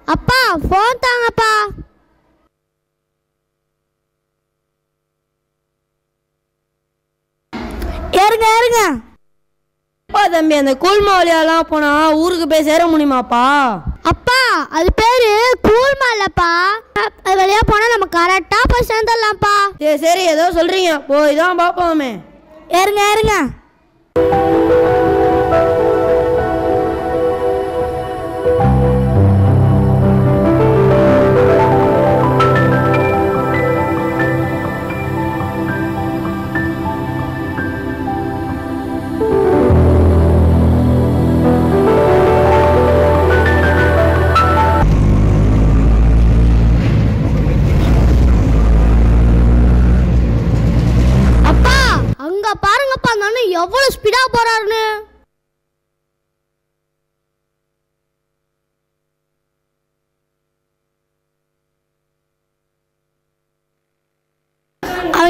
அப்பா ஃபோன் தாங்கப்பா. ஏறுங்க. அப்பா தம்பி அந்த கூழ்மாவளியாலாம் போனா ஊருக்கு போய் சேர முடியுமாப்பா? அப்பா அது பேரு கூழ்மாலப்பா. அது வழியா போனா நம்ம கரெக்டா போய் சேர்ந்துடலாம்ப்பா. சரி ஏதோ சொல்றீங்க, போய் தான் பாப்போமே. ஏறுங்க. பாருங்கப்பா நானு எவ்வளவு ஸ்பீடா போறாருன்னு.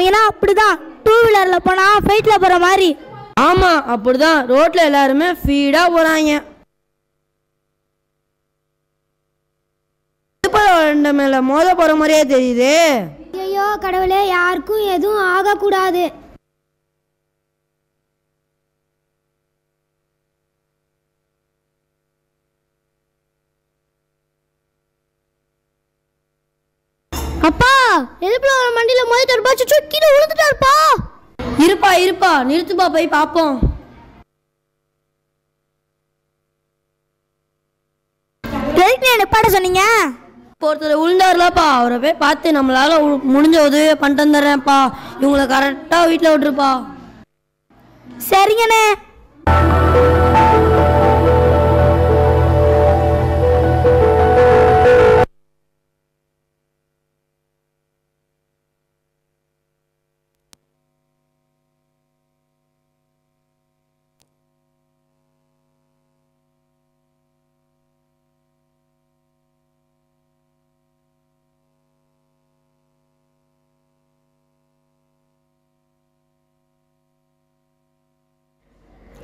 போனாங்கன்னா அப்படிதான், டூ வீலரில் போனால் ஃபைட்டில் போகிற மாதிரி. ஆமாம், அப்படிதான். ரோட்டில் எல்லாருமே ஃபீடாக போகிறாங்க. ரெண்டு மேலே மோத போகிற மாதிரியே தெரியுது. ஐயோ கடவுளே, யாருக்கும் எதுவும் ஆகக்கூடாது. அப்பா, எதுப்புல ஒரு மண்டியில மோதிட்டாரு பா, சுச்சு கீழே விழுந்துட்டாருப்பா. இருப்பா இருப்பா, நிறுத்துப்பா, போய் பார்ப்போம். எதுக்கு என்ன பாட சொன்னீங்க? ஒருத்தர் விழுந்தாருலப்பா, அவரை போய் பார்த்து நம்மளால முடிஞ்ச உதவியை பண்ணிட்டு வந்துடுறேன்ப்பா. இவங்களை கரெக்டாக வீட்டில் விட்டுருப்பா. சரிங்கண்ணே.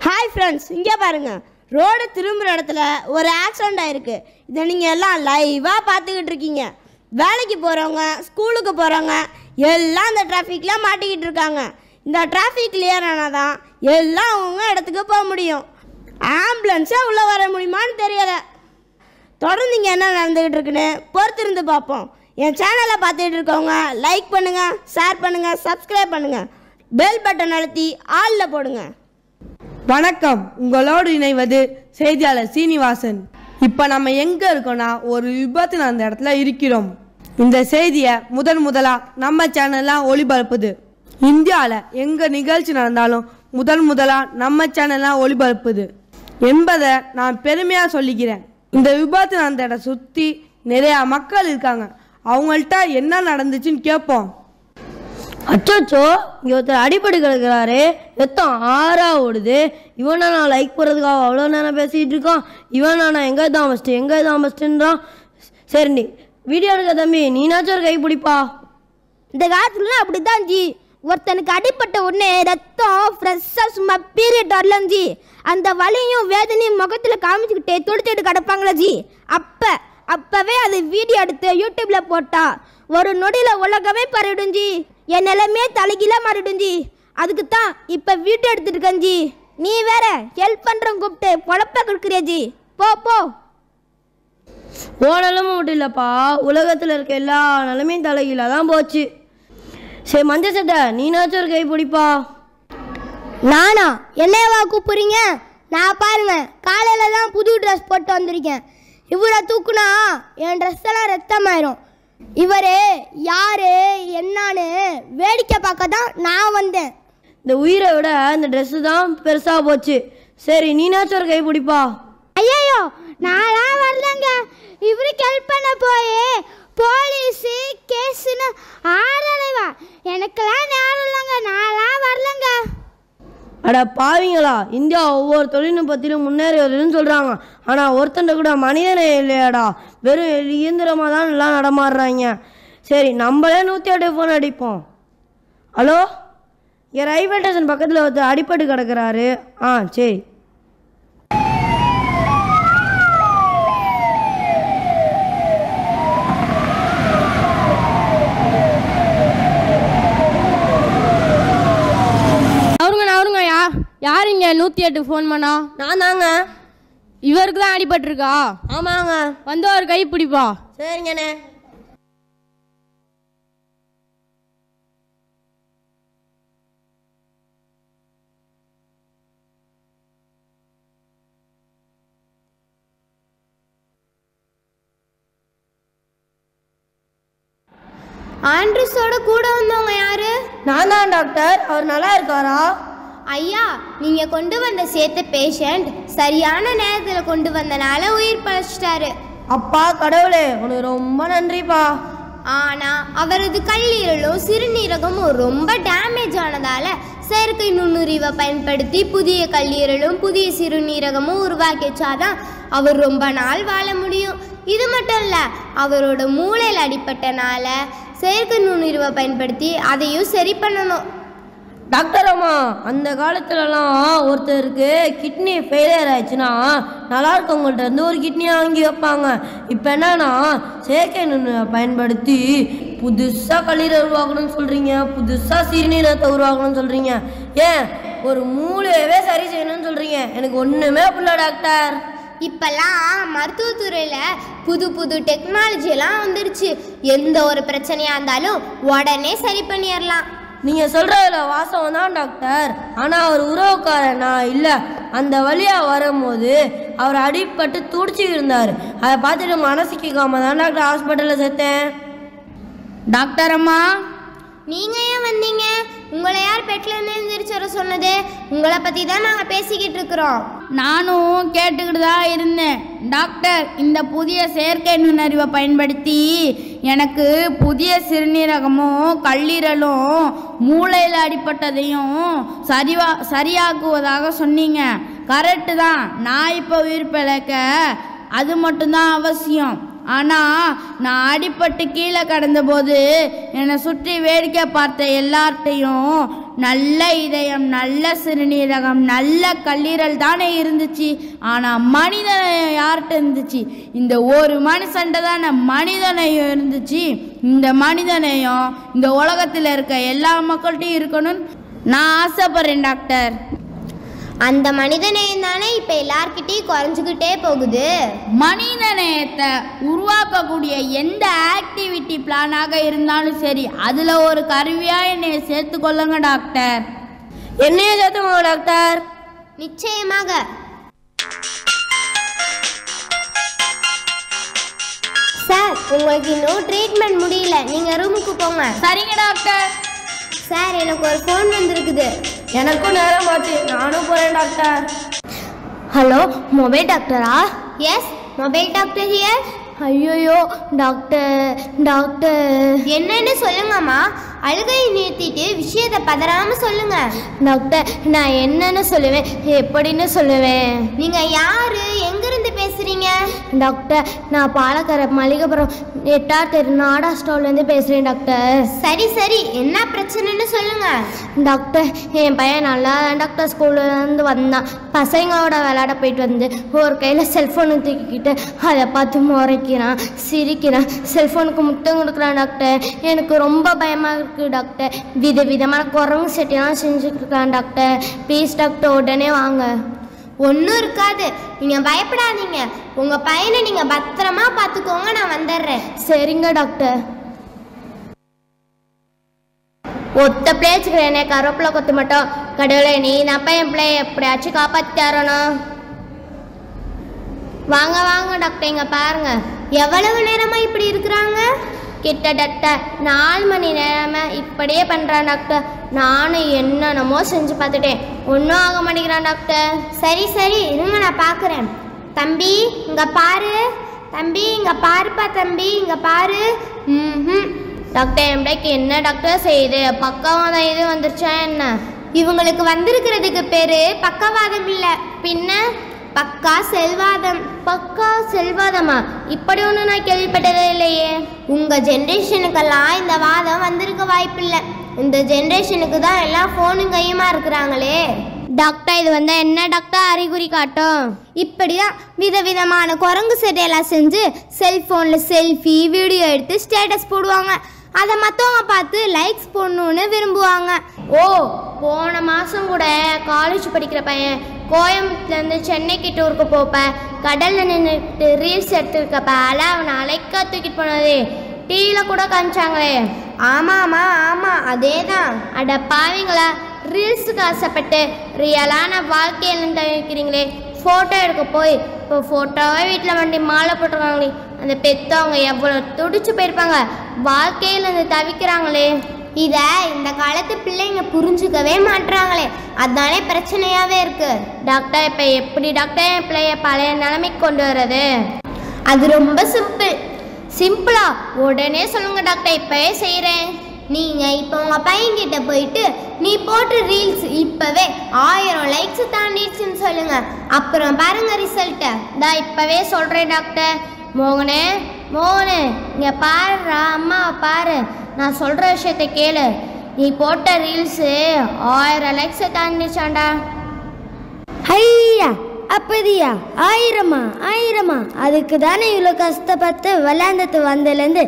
ஹாய் ஃப்ரெண்ட்ஸ், இங்கே பாருங்கள். ரோடு திரும்புகிற இடத்துல ஒரு ஆக்சிடெண்ட் ஆகிருக்கு. இதை நீங்கள் எல்லாம் லைவாக பார்த்துக்கிட்டு இருக்கீங்க. வேலைக்கு போகிறவங்க, ஸ்கூலுக்கு போகிறவங்க எல்லாம் இந்த டிராஃபிக்கில் மாட்டிக்கிட்டு இருக்காங்க. இந்த டிராஃபிக் கிளியர் ஆனால் தான் எல்லாம் அவங்க இடத்துக்கு போக முடியும். ஆம்புலன்ஸே உள்ளே வர முடியுமான்னு தெரியலை. தொடர்ந்து இங்கே என்ன நடந்துக்கிட்டு இருக்குன்னு பொறுத்திருந்து பார்ப்போம். என் சேனலை பார்த்துக்கிட்டு இருக்கவங்க லைக் பண்ணுங்கள், ஷேர் பண்ணுங்கள், சப்ஸ்கிரைப் பண்ணுங்கள், பெல் பட்டன் அழுத்தி ஆலில் போடுங்க. வணக்கம், உங்களோடு இணைவது செய்தியாளர் சீனிவாசன். இப்போ நம்ம எங்கே இருக்கோம்னா ஒரு விபத்து நடந்த இடத்துல இருக்கிறோம். இந்த செய்தியை முதலாக நம்ம சேனல்லாம் ஒளிபரப்புது. இந்தியாவில் எங்கே நிகழ்ச்சி நடந்தாலும் முதலாக நம்ம சேனல்லாம் ஒளிபரப்புது என்பதை நான் பெருமையாக சொல்லிக்கிறேன். இந்த விபத்து நடந்த இடம் சுற்றி நிறையா மக்கள் இருக்காங்க. அவங்கள்ட்ட என்ன நடந்துச்சுன்னு கேட்போம். அச்சோச்சோ, இங்கே ஒருத்தர் அடிப்படை கிடக்கிறாரு, ரத்தம் ஆறா ஓடுது. இவனா நான் லைக் போடுறதுக்காக அவ்வளோ நேரம் பேசிகிட்டு இருக்கான். இவனா நான் எங்கே தான் ஃபஸ்ட்டுன்றான். சரி, நீ வீடியோ எடுக்க தம்பி, நீனாச்சும் ஒரு கை பிடிப்பா. இந்த காலத்துல அப்படிதான் ஜி. ஒருத்தனுக்கு அடிப்பட்ட உடனே ரத்தம் ஃப்ரெஷ்ஷாக சும்மா பீரியட் வரலாம் ஜி. அந்த வலியும் வேதனையும் முகத்தில் காமிச்சுக்கிட்டே துடிச்சிட்டு கிடப்பாங்களா ஜி. அப்பவே அது வீடியோ எடுத்து யூடியூப்ல போட்டா ஒரு நொடியில் உலகமே பரவிடும் ஜி. என் நிலைமையே தலைகீழ மாறிடும் ஜி. அதுக்கு தான் இப்போ வீடியோ எடுத்துட்டு இருக்கேன் ஜி. நீ வேற ஹெல்ப் பண்ணுறவங்க கூப்பிட்டு பொழப்ப கொடுக்குறிய ஜி. போ போ. ஓ நிலமை மட்டும் இல்லைப்பா, உலகத்தில் இருக்க எல்லா நிலைமையும் தலைகீழ தான் போச்சு. சரி மஞ்சள் சட்டை, நீனாச்சும் ஒரு கை பிடிப்பா. நானா? என்னவா கூப்பிடுறீங்க? நான் பாருங்க, காலையில் தான் புது ட்ரெஸ் போட்டு வந்திருக்கேன். இவரை தூக்குனா என் ட்ரெஸ் எல்லாம் ரத்தமாயிரும். இவரு யாரு என்னான்னு வேடிக்கை பார்க்க தான் நான் வந்தேன். இந்த உயிரை விட இந்த ட்ரெஸ்ஸு தான் பெருசாக போச்சு. சரி, நீனாச்சும் ஒரு கை பிடிப்பா. ஐயோ, நான்லாம் வரலங்க. இவருக்கு ஹெல்ப் பண்ண போய் போலீஸு கேஸுன்னு ஆறலைவா. எனக்கெல்லாம் நேரம் இல்லைங்க, நான்லாம் வரலங்க. அட பாவீங்களா, இந்தியா ஒவ்வொரு தொழில்நுட்பத்திலும் முன்னேறி வருதுன்னு சொல்கிறாங்க. ஆனால் ஒருத்தண்ட கூட மனிதனே இல்லையாடா, வெறும் இயந்திரமாக தான் எல்லாம் நடமாடுறாங்க. சரி, நம்மளே 108 ஃபோன் அடிப்போம். ஹலோ, இங்கே ரயில்வே ஸ்டேஷன் பக்கத்தில் ஒருத்தர் அடிப்பட்டு கிடக்கிறாரு. சரி. யாருங்க 108 ஃபோன் பண்ணா? நான் தாங்க. இவருக்கு தான் அடிபட்டிருக்கா? ஆமாங்க. வந்து ஒரு கை பிடிப்பா. சரிங்கண்ணே. ஆண்ட்ரஸோட கூட வந்தவங்க யாரு? நான் தான் டாக்டர். அவர் நல்லா இருக்காரா? ஐயா, நீங்கள் கொண்டு வந்த சேர்த்த பேஷண்ட் சரியான நேரத்தில் கொண்டு வந்தனால உயிர் பழச்சிட்டாரு. அப்பா கடவுளே, உனக்கு ரொம்ப நன்றிப்பா. ஆனால் அவரது கல்லீரலும் சிறுநீரகமும் ரொம்ப டேமேஜ் ஆனதால் செயற்கை நுண்ணுரிவை பயன்படுத்தி புதிய கல்லீரலும் புதிய சிறுநீரகமும் உருவாக்கி வச்சாதான் அவர் ரொம்ப நாள் வாழ முடியும். இது மட்டும் இல்லை, அவரோட மூளையில் அடிப்பட்டனால செயற்கை நுண்ணுயிரை பயன்படுத்தி அதையும் சரி பண்ணணும். டாக்டர் அம்மா, அந்த காலத்துலலாம் ஒருத்தருக்கு கிட்னி ஃபெயிலியர் ஆயிடுச்சுன்னா நல்லா இருக்கவங்கள்ட்ட இருந்து ஒரு கிட்னி வாங்கி வைப்பாங்க. இப்போ என்னன்னா செயற்கை நுண்ணுயிரை பயன்படுத்தி புதுசாக கல்லீரல் உருவாக்கணும்னு சொல்கிறீங்க, புதுசாக சிறுநீரகத்தை உருவாக்கணும்னு சொல்கிறீங்க, ஏன் ஒரு மூளையவே சரி செய்யணும்னு சொல்கிறீங்க. எனக்கு ஒன்றுமே புரியல டாக்டர். இப்பெல்லாம் மருத்துவத்துறையில் புது புது டெக்னாலஜியெல்லாம் வந்துருச்சு. எந்த ஒரு பிரச்சனையாக இருந்தாலும் உடனே சரி பண்ணிடலாம். நீங்கள் சொல்கிறதுல வாசம் தான் டாக்டர். ஆனால் அவர் உறவுக்காரனா இல்லை. அந்த வழியாக வரும்போது அவர் அடிப்பட்டு துடிச்சு இருந்தார். அதை பார்த்துட்டு மனசுக்காம தான் டாக்டர் ஹாஸ்பிட்டலில் சேர்த்தேன். டாக்டர் அம்மா, நீங்கள் ஏன் வந்தீங்க? உங்களை யார் பெட்லேருந்து எழுந்திரிச்சு வர சொன்னது? உங்களை பற்றி தான் நாங்கள் பேசிக்கிட்டு இருக்கிறோம். நானும் கேட்டுக்கிட்டு தான் இருந்தேன். டாக்டர், இந்த புதிய செயற்கை நுண்ணறிவை பயன்படுத்தி எனக்கு புதிய சிறுநீரகமும் கல்லீரலும் மூளையில் அடிப்பட்டதையும் சரியாக்குவதாக சொன்னீங்க. கரெக்டு தான். நான் இப்போ உயிர் பிழைக்க அது மட்டும்தான் அவசியம். ஆனால் நான் அடிபட்டு கீழே கடந்தபோது என்னை சுற்றி வேடிக்கை பார்த்த எல்லார்ட்டையும் நல்ல இதயம், நல்ல சிறுநீரகம், நல்ல கல்லீரல் தானே இருந்துச்சு. ஆனால் மனிதனையும் யார்கிட்ட இருந்துச்சு? இந்த ஒரு மனுஷன்ட்ட தானே மனிதனையும் இருந்துச்சு. இந்த மனிதனையும் இந்த உலகத்தில் இருக்க எல்லா மக்கள்கிட்டையும் இருக்கணும்னு நான் ஆசைப்படுறேன் டாக்டர். அந்த மனிதநேயம் தானே இப்போ எல்லார்கிட்டையும் குறைஞ்சிக்கிட்டே போகுது. மனிதநேயத்தை உருவாக்கக்கூடிய எந்த ஆக்டிவிட்டி பிளானாக இருந்தாலும் சரி, அதில் ஒரு கருவியாக என்னை சேர்த்துக்கொள்ளுங்க டாக்டர். என்னையே சேர்த்துக்கோங்க டாக்டர். நிச்சயமாக. சார், உங்களுக்கு இன்னும் ட்ரீட்மெண்ட் முடியல, நீங்கள் ரூமுக்கு போங்க. சரிங்க டாக்டர். சார், எனக்கு ஒரு ஃபோன் வந்திருக்குது. எனக்கும் நேரம் ஆச்சு, நானும் போகிறேன் டாக்டர். ஹலோ, மொபைல் டாக்டரா? Yes, mobile doctor here. ஐயோ டாக்டர் என்னன்னு சொல்லுங்கம்மா. அழுகையை நிறுத்திட்டு விஷயத்தை பதறாம சொல்லுங்க. டாக்டர், நான் என்னன்னு சொல்லுவேன், எப்படின்னு சொல்லுவேன்? நீங்க யாரு, எங்கிருந்து பேசுறீங்க? டாக்டர், நான் பாலக்கரை மளிகைப்புறம் 8ஆம் தெரு நாடா ஸ்டோர்லேருந்து பேசுறேன் டாக்டர். சரி சரி, என்ன பிரச்சனைன்னு சொல்லுங்க. டாக்டர், என் பையன் நல்லா டாக்டர் ஸ்கூல்லேருந்து வந்தான். பசங்களோட விளையாட போயிட்டு வந்து ஒரு கையில் செல்ஃபோனை தூக்கிக்கிட்டு அதை பார்த்து முறைக்கிறான், சிரிக்கிறான், செல்ஃபோனுக்கு முத்தம் கொடுக்குறான். டாக்டர், எனக்கு ரொம்ப பயமாக இருக்குது டாக்டர். விதவிதமான குரங்கு செட்டிலாம் செஞ்சுட்டு இருக்கான் டாக்டர். ப்ளீஸ் டாக்டர், உடனே வாங்க. ஒன்றும் இருக்காது, நீங்கள் பயப்படாதீங்க. உங்கள் பையனை நீங்கள் பத்திரமா பார்த்துக்கோங்க, நான் வந்துடுறேன். சரிங்க டாக்டர். ஒத்த பிள்ளைச்சுக்கிறேனே, கருவேப்பிலை கொத்து மட்டும். கடவுளே, நீ தான் என் பிள்ளைய எப்படியாச்சும் காப்பாற்றி தரணும். வாங்க வாங்க டாக்டர், இங்கே பாருங்க. எவ்வளவு நேரமாக இப்படி இருக்கிறாங்க? கிட்டத்தட்ட 4 மணி நேரமாக இப்படியே பண்ணுறான் டாக்டர். நானும் என்னென்னமோ செஞ்சு பார்த்துட்டேன், ஒன்றும் ஆக மாட்டேங்கிறான் டாக்டர். சரி சரி, இருங்க, நான் பார்க்குறேன். தம்பி இங்கே பாரு, தம்பி இங்கே பாருப்பா, தம்பி இங்கே பாரு. டாக்டர், என் பிள்ளைக்கு என்ன டாக்டர் செய்யுது? பக்கவாதம் இது வந்துருச்சா என்ன? இவங்களுக்கு வந்திருக்கிறதுக்கு பேர் பக்கவாதம் இல்லை, பின்ன பக்கா செல்வாதம். பக்கா செல்வாதமா? இப்படி ஒன்று நான் கேள்விப்பட்டதே இல்லையே. உங்கள் ஜென்ரேஷனுக்கெல்லாம் இந்த வாதம் வந்திருக்க வாய்ப்பில்லை. இந்த ஜென்ரேஷனுக்கு தான் எல்லாம் ஃபோனும் கையுமா இருக்கிறாங்களே. டாக்டர், இது வந்து என்ன டாக்டர் அறிகுறி காட்டும்? இப்படி தான் விதவிதமான குரங்கு சேட்டையெல்லாம் செஞ்சு செல்ஃபோனில் செல்ஃபி வீடியோ எடுத்து ஸ்டேட்டஸ் போடுவாங்க. அதை மற்றவங்க பார்த்து லைக்ஸ் போடணுன்னு விரும்புவாங்க. ஓ, போன மாதம் கூட காலேஜ் படிக்கிற பையன் கோயம்புத்தூர்லேருந்து சென்னைக்கு டூருக்கு போப்பேன் கடலில் நின்றுட்டு ரீல்ஸ் எடுத்துருக்கப்ப அவனை அலைக்கா தூக்கிட்டு போனது டிவியில் கூட காமிச்சாங்களே. ஆமாம் அதே தான். அட பாவீங்களா, ரீல்ஸுக்கு ஆசைப்பட்டு ரியலான வாழ்க்கையில் தவிர்க்கிறீங்களே. ஃபோட்டோ எடுக்க போய் இப்போ ஃபோட்டோவே வீட்டில் வண்டி மாலை போட்டிருக்காங்களே. அந்த பெற்றவங்க எவ்வளோ துடிச்சு போயிருப்பாங்க, வாழ்க்கையில் அந்த தவிக்கிறாங்களே. இதை இந்த காலத்து பிள்ளைங்க புரிஞ்சுக்கவே மாட்டுறாங்களே, அதுதானே பிரச்சனையாகவே இருக்குது. டாக்டர், இப்போ எப்படி டாக்டர் என் பிள்ளைய பழைய நிலைமைக்கு கொண்டு வர்றது? அது ரொம்ப சிம்பிளா? உடனே சொல்லுங்க டாக்டர், இப்போவே செய்கிறேன். நீங்கள் இப்போ உங்கள் பையன்கிட்ட போயிட்டு நீ போட்டு ரீல்ஸ் இப்போவே 1000 லைக்ஸ் தாண்டிடுச்சுன்னு சொல்லுங்கள். அப்புறம் பாருங்கள் ரிசல்ட்டை. தான் இப்போவே சொல்கிறேன் டாக்டர். மோகனே, மோனு இங்கே பாருடா, அம்மாவை பாரு, நான் சொல்கிற விஷயத்த கேளு. நீ போட்ட ரீல்ஸு 1000 லைக்ஸை தாண்டிச்சாண்டா. ஐயா அப்படியா? 1000மா? அதுக்கு தானே இவ்வளோ கஷ்டப்பட்டு விளையாண்டுட்டு வந்ததுலேருந்து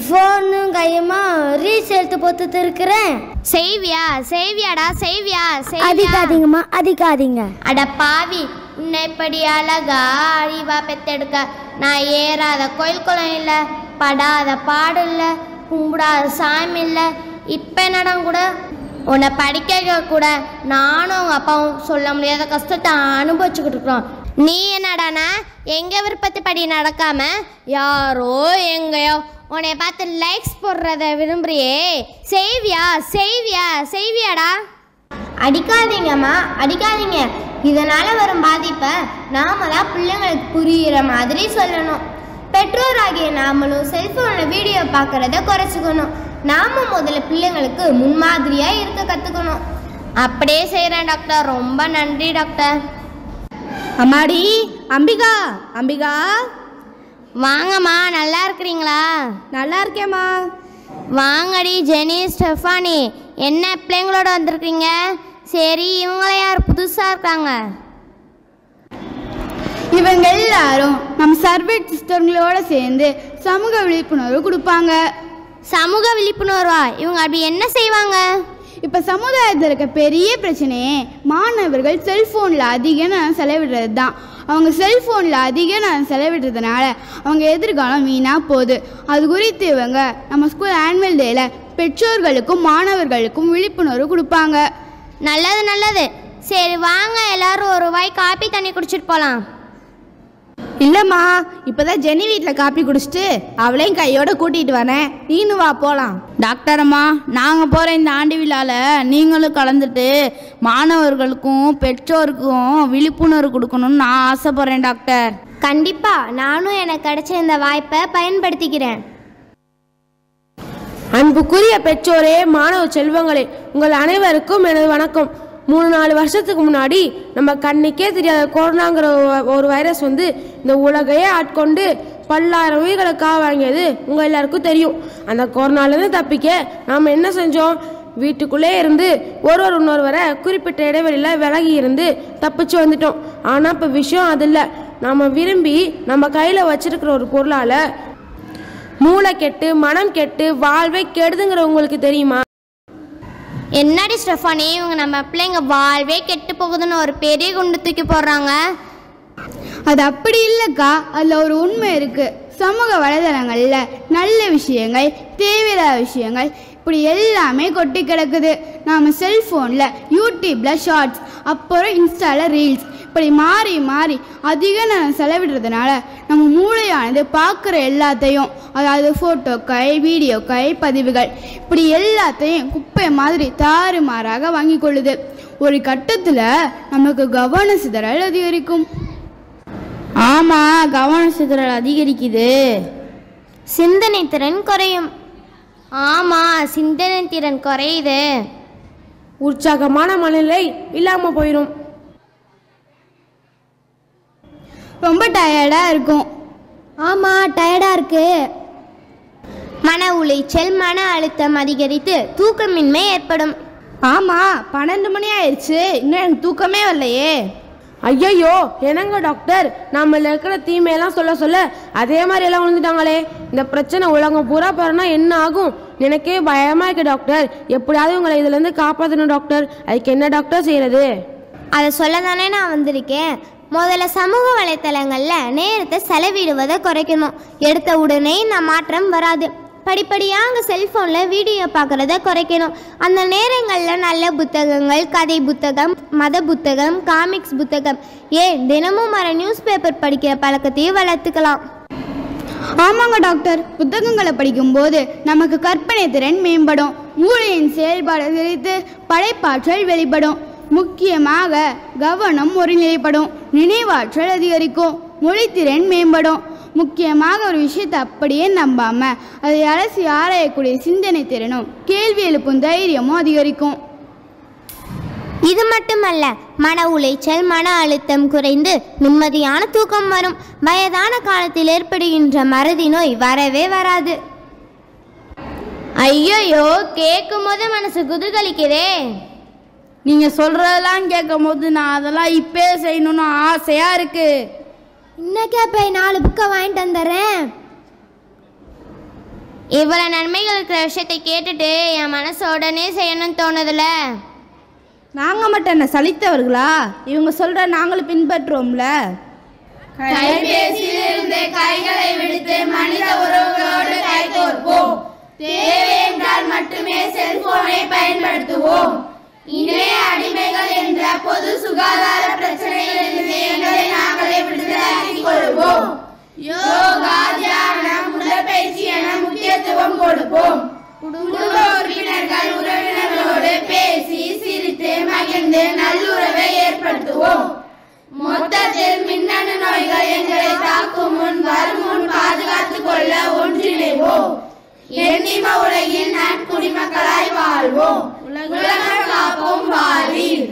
ஃபோனும் கையுமா ரீல்ஸ் எடுத்து போட்டுட்டு இருக்கிறேன். செய்வியாடா? அதிகாதீங்க. அட பாவி, உன்னை இப்படி அழகா அறிவா பெத்தெடுக்க நான் ஏறாத கோயில் குளம் இல்லை, படாத பாடு இல்லை, கும்பிடாத சாமி இல்லை. இப்போ என்னடா கூட உன்னை படிக்க கூட நானும் உங்கள் அப்பாவும் சொல்ல முடியாத கஷ்டத்தை அனுபவிச்சுக்கிட்டு இருக்கிறோம். நீ என்னடானா எங்கள் விருப்பத்துப்படி நடக்காம யாரோ எங்கேயோ உன்னை பார்த்து லைக்ஸ் போடுறத விரும்புறியே. செய்வியாடா? அடிக்காதீங்கம்மா, அடிக்காதீங்க. இதனால் வரும் பாதிப்பை நாம தான் பிள்ளைங்களுக்கு புரிகிற மாதிரி சொல்லணும். பெற்றோராகிய நாமளும் செல்ஃபோனில் வீடியோ பார்க்குறத குறைச்சிக்கணும். நாம முதல்ல பிள்ளைங்களுக்கு முன்மாதிரியாக இருக்க கற்றுக்கணும். அப்படியே செய்கிறேன் டாக்டர். ரொம்ப நன்றி டாக்டர். அம்மாடி அம்பிகா வாங்கம்மா, நல்லா இருக்கிறீங்களா? நல்லா இருக்கேம்மா. வாங்கடி ஜெனி, ஸ்டெஃபானி, என்ன பிள்ளைங்களோட வந்திருக்கீங்க? சரி, இவங்கள யார் புதுசாக இருக்காங்க? இவங்க எல்லாரும் நம்ம சர்வே சிஸ்டங்களோட சேர்ந்து சமூக விழிப்புணர்வு கொடுப்பாங்க. சமூக விழிப்புணர்வா? இவங்க அப்படி என்ன செய்வாங்க? இப்போ சமுதாயத்தில் இருக்க பெரிய பிரச்சனையே மாணவர்கள் செல்ஃபோனில் அதிக நேரம் செலவிடுறது தான். அவங்க செல்ஃபோனில் அதிக நேரம் செலவிடுறதுனால அவங்க எதிர்காலம் வீணாக போகுது. அது குறித்து இவங்க நம்ம ஸ்கூல் ஆனுவல் டேயில் பெற்றோர்களுக்கும் மாணவர்களுக்கும் விழிப்புணர்வு கொடுப்பாங்க. நல்லது. சரி வாங்க, எல்லாரும் ஒரு வாய் காப்பி தண்ணி குடிச்சிட்டு போகலாம். இல்லைம்மா, இப்போதான் ஜெனி வீட்டில் காப்பி குடிச்சிட்டு அவளையும் கையோட கூட்டிகிட்டு வரேன். நீனு வா போகலாம். டாக்டர் அம்மா, நாங்கள் போகிற இந்த ஆண்டு விழாவில் நீங்களும் கலந்துட்டு மாணவர்களுக்கும் பெற்றோருக்கும் விழிப்புணர்வு கொடுக்கணும்னு நான் ஆசைப்பட்றேன் டாக்டர். கண்டிப்பாக நானும் எனக்கு கிடைச்ச இந்த வாய்ப்பை பயன்படுத்திக்கிறேன். அன்புக்குரிய பெற்றோரே, மாணவ செல்வங்களே, உங்கள் அனைவருக்கும் எனது வணக்கம். 3-4 வருஷத்துக்கு முன்னாடி நம்ம கண்ணுக்கே தெரியாத கொரோனாங்கிற ஒரு வைரஸ் வந்து இந்த உலகையே ஆட்கொண்டு பல்லாயிரம் உயிர்களுக்காக வாங்கியது உங்கள் எல்லாருக்கும் தெரியும். அந்த கொரோனாலேருந்து தப்பிக்க நாம் என்ன செஞ்சோம்? வீட்டுக்குள்ளே இருந்து இன்னொருவரை குறிப்பிட்ட இடைவெளியில் விலகி இருந்து தப்பிச்சு வந்துட்டோம். ஆனால் இப்போ விஷயம் அது இல்லை. நாம் விரும்பி நம்ம கையில் வச்சிருக்கிற ஒரு பொருளால் மூளை கெட்டு மனம் கெட்டு வாழ்வை கெடுதுங்கிற உங்களுக்கு தெரியுமா? என்னடி ஸ்டெஃபானி, இவங்க நம்ம பிள்ளைங்க வாழ்வே கெட்டு போகுதுன்னு ஒரு பெரிய குண்டு தூக்கி போடுறாங்க. அது அப்படி இல்லைக்கா, அதில் ஒரு உண்மை இருக்குது. சமூக வலைதளங்களில் நல்ல விஷயங்கள், தேவையில்லாத விஷயங்கள் இப்படி எல்லாமே கொட்டி கிடக்குது. நாம் செல்ஃபோனில் யூடியூப்பில் ஷார்ட்ஸ், அப்புறம் இன்ஸ்டாவில் ரீல்ஸ் இப்படி மாறி மாறி அதிக நேரம் செலவிடுறதுனால நம்ம மூளையானது பார்க்குற எல்லாத்தையும், அதாவது ஃபோட்டோக்கள், வீடியோக்கள், பதிவுகள் இப்படி எல்லாத்தையும் குப்பை மாதிரி தாறுமாறாக வாங்கி கொள்ளுது. ஒரு கட்டத்தில் நமக்கு கவன சிதறல் அதிகரிக்கும். ஆமாம், கவன சிதறல் அதிகரிக்குது. சிந்தனை திறன் குறையும். ஆமாம், சிந்தனை திறன் குறையுது. உற்சாகமான மனநிலை இல்லாமல் போயிடும். ரொம்ப டயர்டாக இருக்கும். ஆமாம், டயர்டாக இருக்கு. மன உளைச்சல், மன அழுத்தம் அதிகரித்து தூக்கமின்மை ஏற்படும். ஆமாம், 12 மணி ஆயிடுச்சு, இன்னும் எனக்கு தூக்கமே வரலையே. ஐயோ, என்னங்க டாக்டர், நம்மள இருக்கிற தீமையெல்லாம் சொல்ல அதே மாதிரி எல்லாம் விழுந்துட்டாங்களே. இந்த பிரச்சனை உலகம் பூரா போறனா என்ன ஆகும்? எனக்கே பயமா இருக்கு டாக்டர். எப்படியாவது உங்களை இதுல இருந்து காப்பாற்றணும் டாக்டர். அதுக்கு என்ன டாக்டர் செய்யறது? அதை சொல்ல தானே நான் வந்திருக்கேன். முதல்ல சமூக வலைத்தளங்களில் நேரத்தை செலவிடுவதை குறைக்கணும். எடுத்த உடனே இந்த மாற்றம் வராது. படிப்படியாக செல்ஃபோனில் வீடியோ பார்க்குறத குறைக்கணும். அந்த நேரங்களில் நல்ல புத்தகங்கள், கதை புத்தகம், மத புத்தகம், காமிக்ஸ் புத்தகம், ஏன் தினமும் நியூஸ் பேப்பர் படிக்கிற பழக்கத்தையும் வளர்த்துக்கலாம். ஆமாங்க டாக்டர், புத்தகங்களை படிக்கும்போது நமக்கு கற்பனை திறன் மேம்படும், மூளையின் செயல்பாடு குறித்து படைப்பாற்றல் வெளிப்படும், முக்கியமாக கவனம் ஒருநிலைப்படும், நினைவாற்றல் அதிகரிக்கும், மொழித்திறன் மேம்படும். முக்கியமாக ஒரு விஷயத்தை அப்படியே நம்பாமல் அதை அலசி ஆராயக்கூடிய சிந்தனை திறனும் கேள்வி எழுப்பும் தைரியமும் அதிகரிக்கும். இது மட்டுமல்ல, மன உளைச்சல், மன அழுத்தம் குறைந்து நிம்மதியான தூக்கம் வரும். வயதான காலத்தில் ஏற்படுகின்ற மறதி நோய் வரவே வராது. ஐயோ, கேட்கும் போது மனசு குதூகலிக்கிறே. நீங்க சொல்றதெல்லாம் கேட்கும் போது நான் அதெல்லாம் இப்பே செய்யணும்னு ஆசையா இருக்கு. இன்னைக்கே போய் 4 புக்கை வாங்கிட்டு வந்துடுறேன். இவ்வளவு நன்மைகள் இருக்கிற விஷயத்தை கேட்டுட்டு என் மனசு உடனே செய்யணும்னு தோணுதுல. நாங்கள் மட்டும் என்ன சலித்தவர்களா? இவங்க சொல்ற நாங்களும் பின்பற்றுவோம்ல. கைபேசியிலிருந்து கைகளை விடுத்து மனித உறவுகளோடு கைகோர்ப்போம். தேவை என்றால் மட்டுமே செல்போனை பயன்படுத்துவோம். இணைய அடிமைகள் என்ற பொது சுகாதார பிரச்சனைகளிலிருந்து எங்களை நாங்களே விடுதலையாக்கிக் கொள்வோம். யோகா, தியானம், உடற்பயிற்சி என முக்கியத்துவம் கொடுப்போம். குடும்ப உறுப்பினர்கள் உறவினர்களோடு பேசி சிரித்து மகிழ்ந்து நல்லுறவை ஏற்படுத்துவோம். மொத்தத்தில் மின்னணு நோய்கள் எங்களை தாக்கும் முன் வரும் முன் பாதுகாத்துக் கொள்ள ஒன்றிணைவோம். எண்ணிம உலகில் நற்குடிமக்களாய் வாழ்வோம். உலகம் காப்போம் வாழ்வீர்.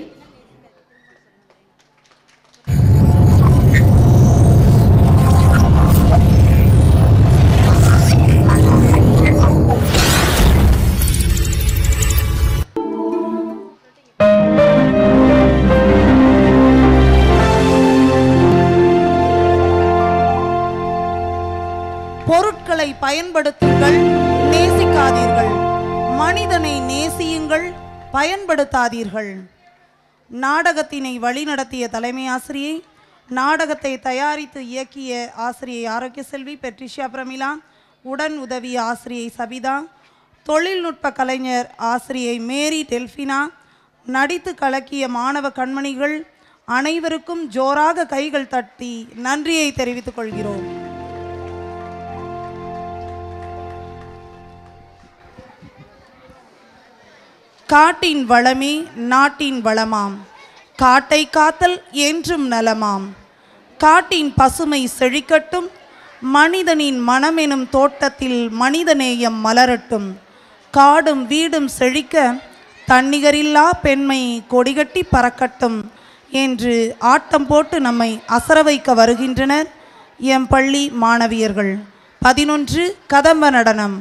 பொருட்களை பயன்படுத்துங்கள், நேசிக்காதீர்கள். மனிதனை நேசியுங்கள், பயன்படுத்தாதீர்கள். நாடகத்தினை வழிநடத்திய தலைமை ஆசிரியை, நாடகத்தை தயாரித்து இயக்கிய ஆசிரியை ஆரோக்கிய செல்வி பெட்ரிஷியா பிரமிளா, உடன் உதவிய ஆசிரியை சபிதா, தொழில்நுட்ப கலைஞர் ஆசிரியை மேரி டெல்ஃபினா, நடித்து கலக்கிய மாணவ கண்மணிகள் அனைவருக்கும் ஜோராக கைகள் தட்டி நன்றியை தெரிவித்துக் கொள்கிறோம். காட்டின் வளமே நாட்டின் வளமாம், காட்டை காத்தல் என்றும் நலமாம். காட்டின் பசுமை செழிக்கட்டும், மனிதனின் மனமெனும் தோட்டத்தில் மனிதநேயம் மலரட்டும். காடும் வீடும் செழிக்க, தன்னிகரில்லா பெண்மை கொடிகட்டி பறக்கட்டும் என்று ஆட்டம் போட்டு நம்மை அசர வைக்க வருகின்றனர் எம் பள்ளி மாணவியர்கள். 11 கதம்ப நடனம்.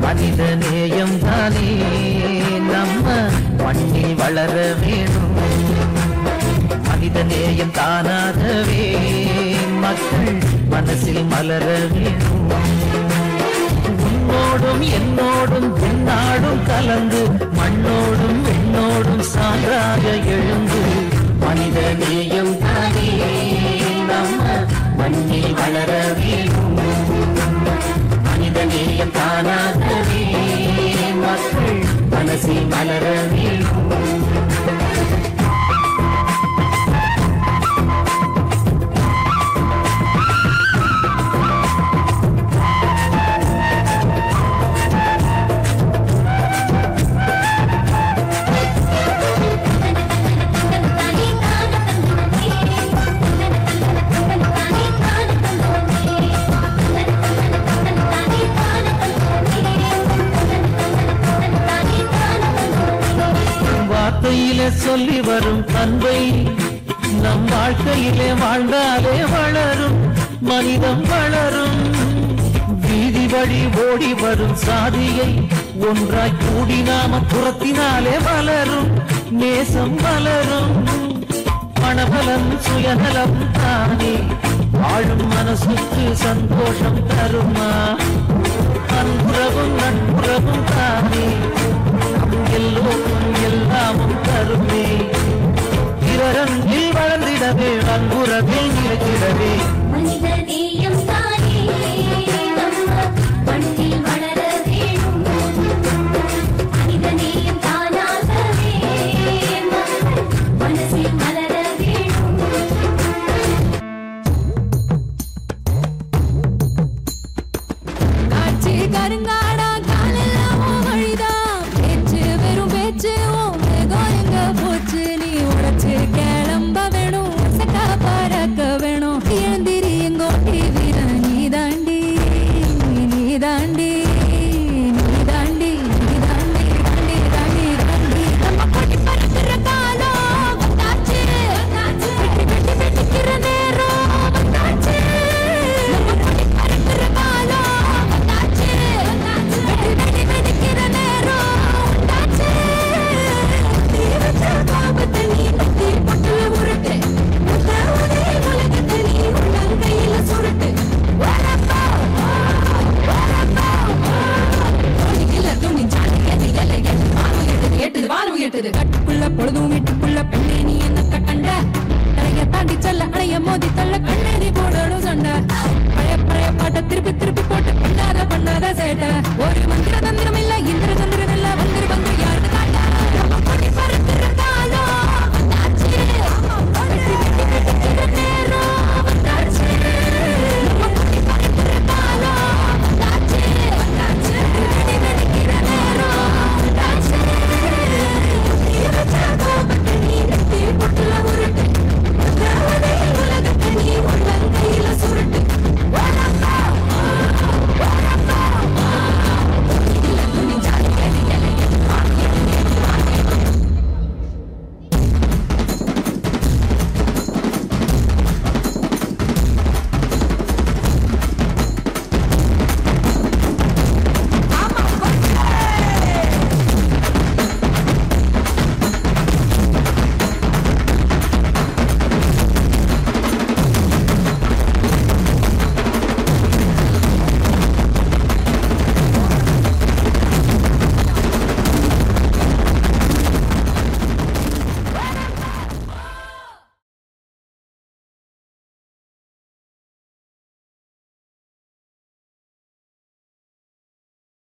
மனிதநேயம் தானே நம்ம மண்ணில் வளர வேணும். மனிதநேயம் தானாகவே மக்கள் மனசில் மலர வேணும். உன்னோடும் என்னோடும் என்னாடும் கலந்து மண்ணோடும் விண்ணோடும் சான்றாக எழுந்து மனிதநேயம் தானே நம்ம மண்ணில் வளர வேணும். மனிதநேயம் தானாகவே மக்கள் மனசில் மலர வேணும். வார்த்தையில சொல்லி வரும் அன்பை நம் வாழ்க்கையிலே வாழ்ந்தாலே வளரும் மனிதம் வளரும். வீதி வழி ஓடி வரும் சாதியை ஒன்றாய் கூடி நாம துரத்தினாலே வளரும் நேசம் வளரும். மனபலம் சுயநலம் தானே வாழும் மனசுக்கு சந்தோஷம் தருமா? அன்புறவும் நட்புறவும் தானே எல்லோரும் எல்லாமும் தருமே. பிறரங்கில் வளர்ந்திடவே அன்புறவில் நிலைத்திடவே மனிதநேயம் தானே நம்ம மண்ணில் வளர வேணும். மனிதநேயம் தானாகவே மனசில் மலர வேணும். காட்சி கருங்கா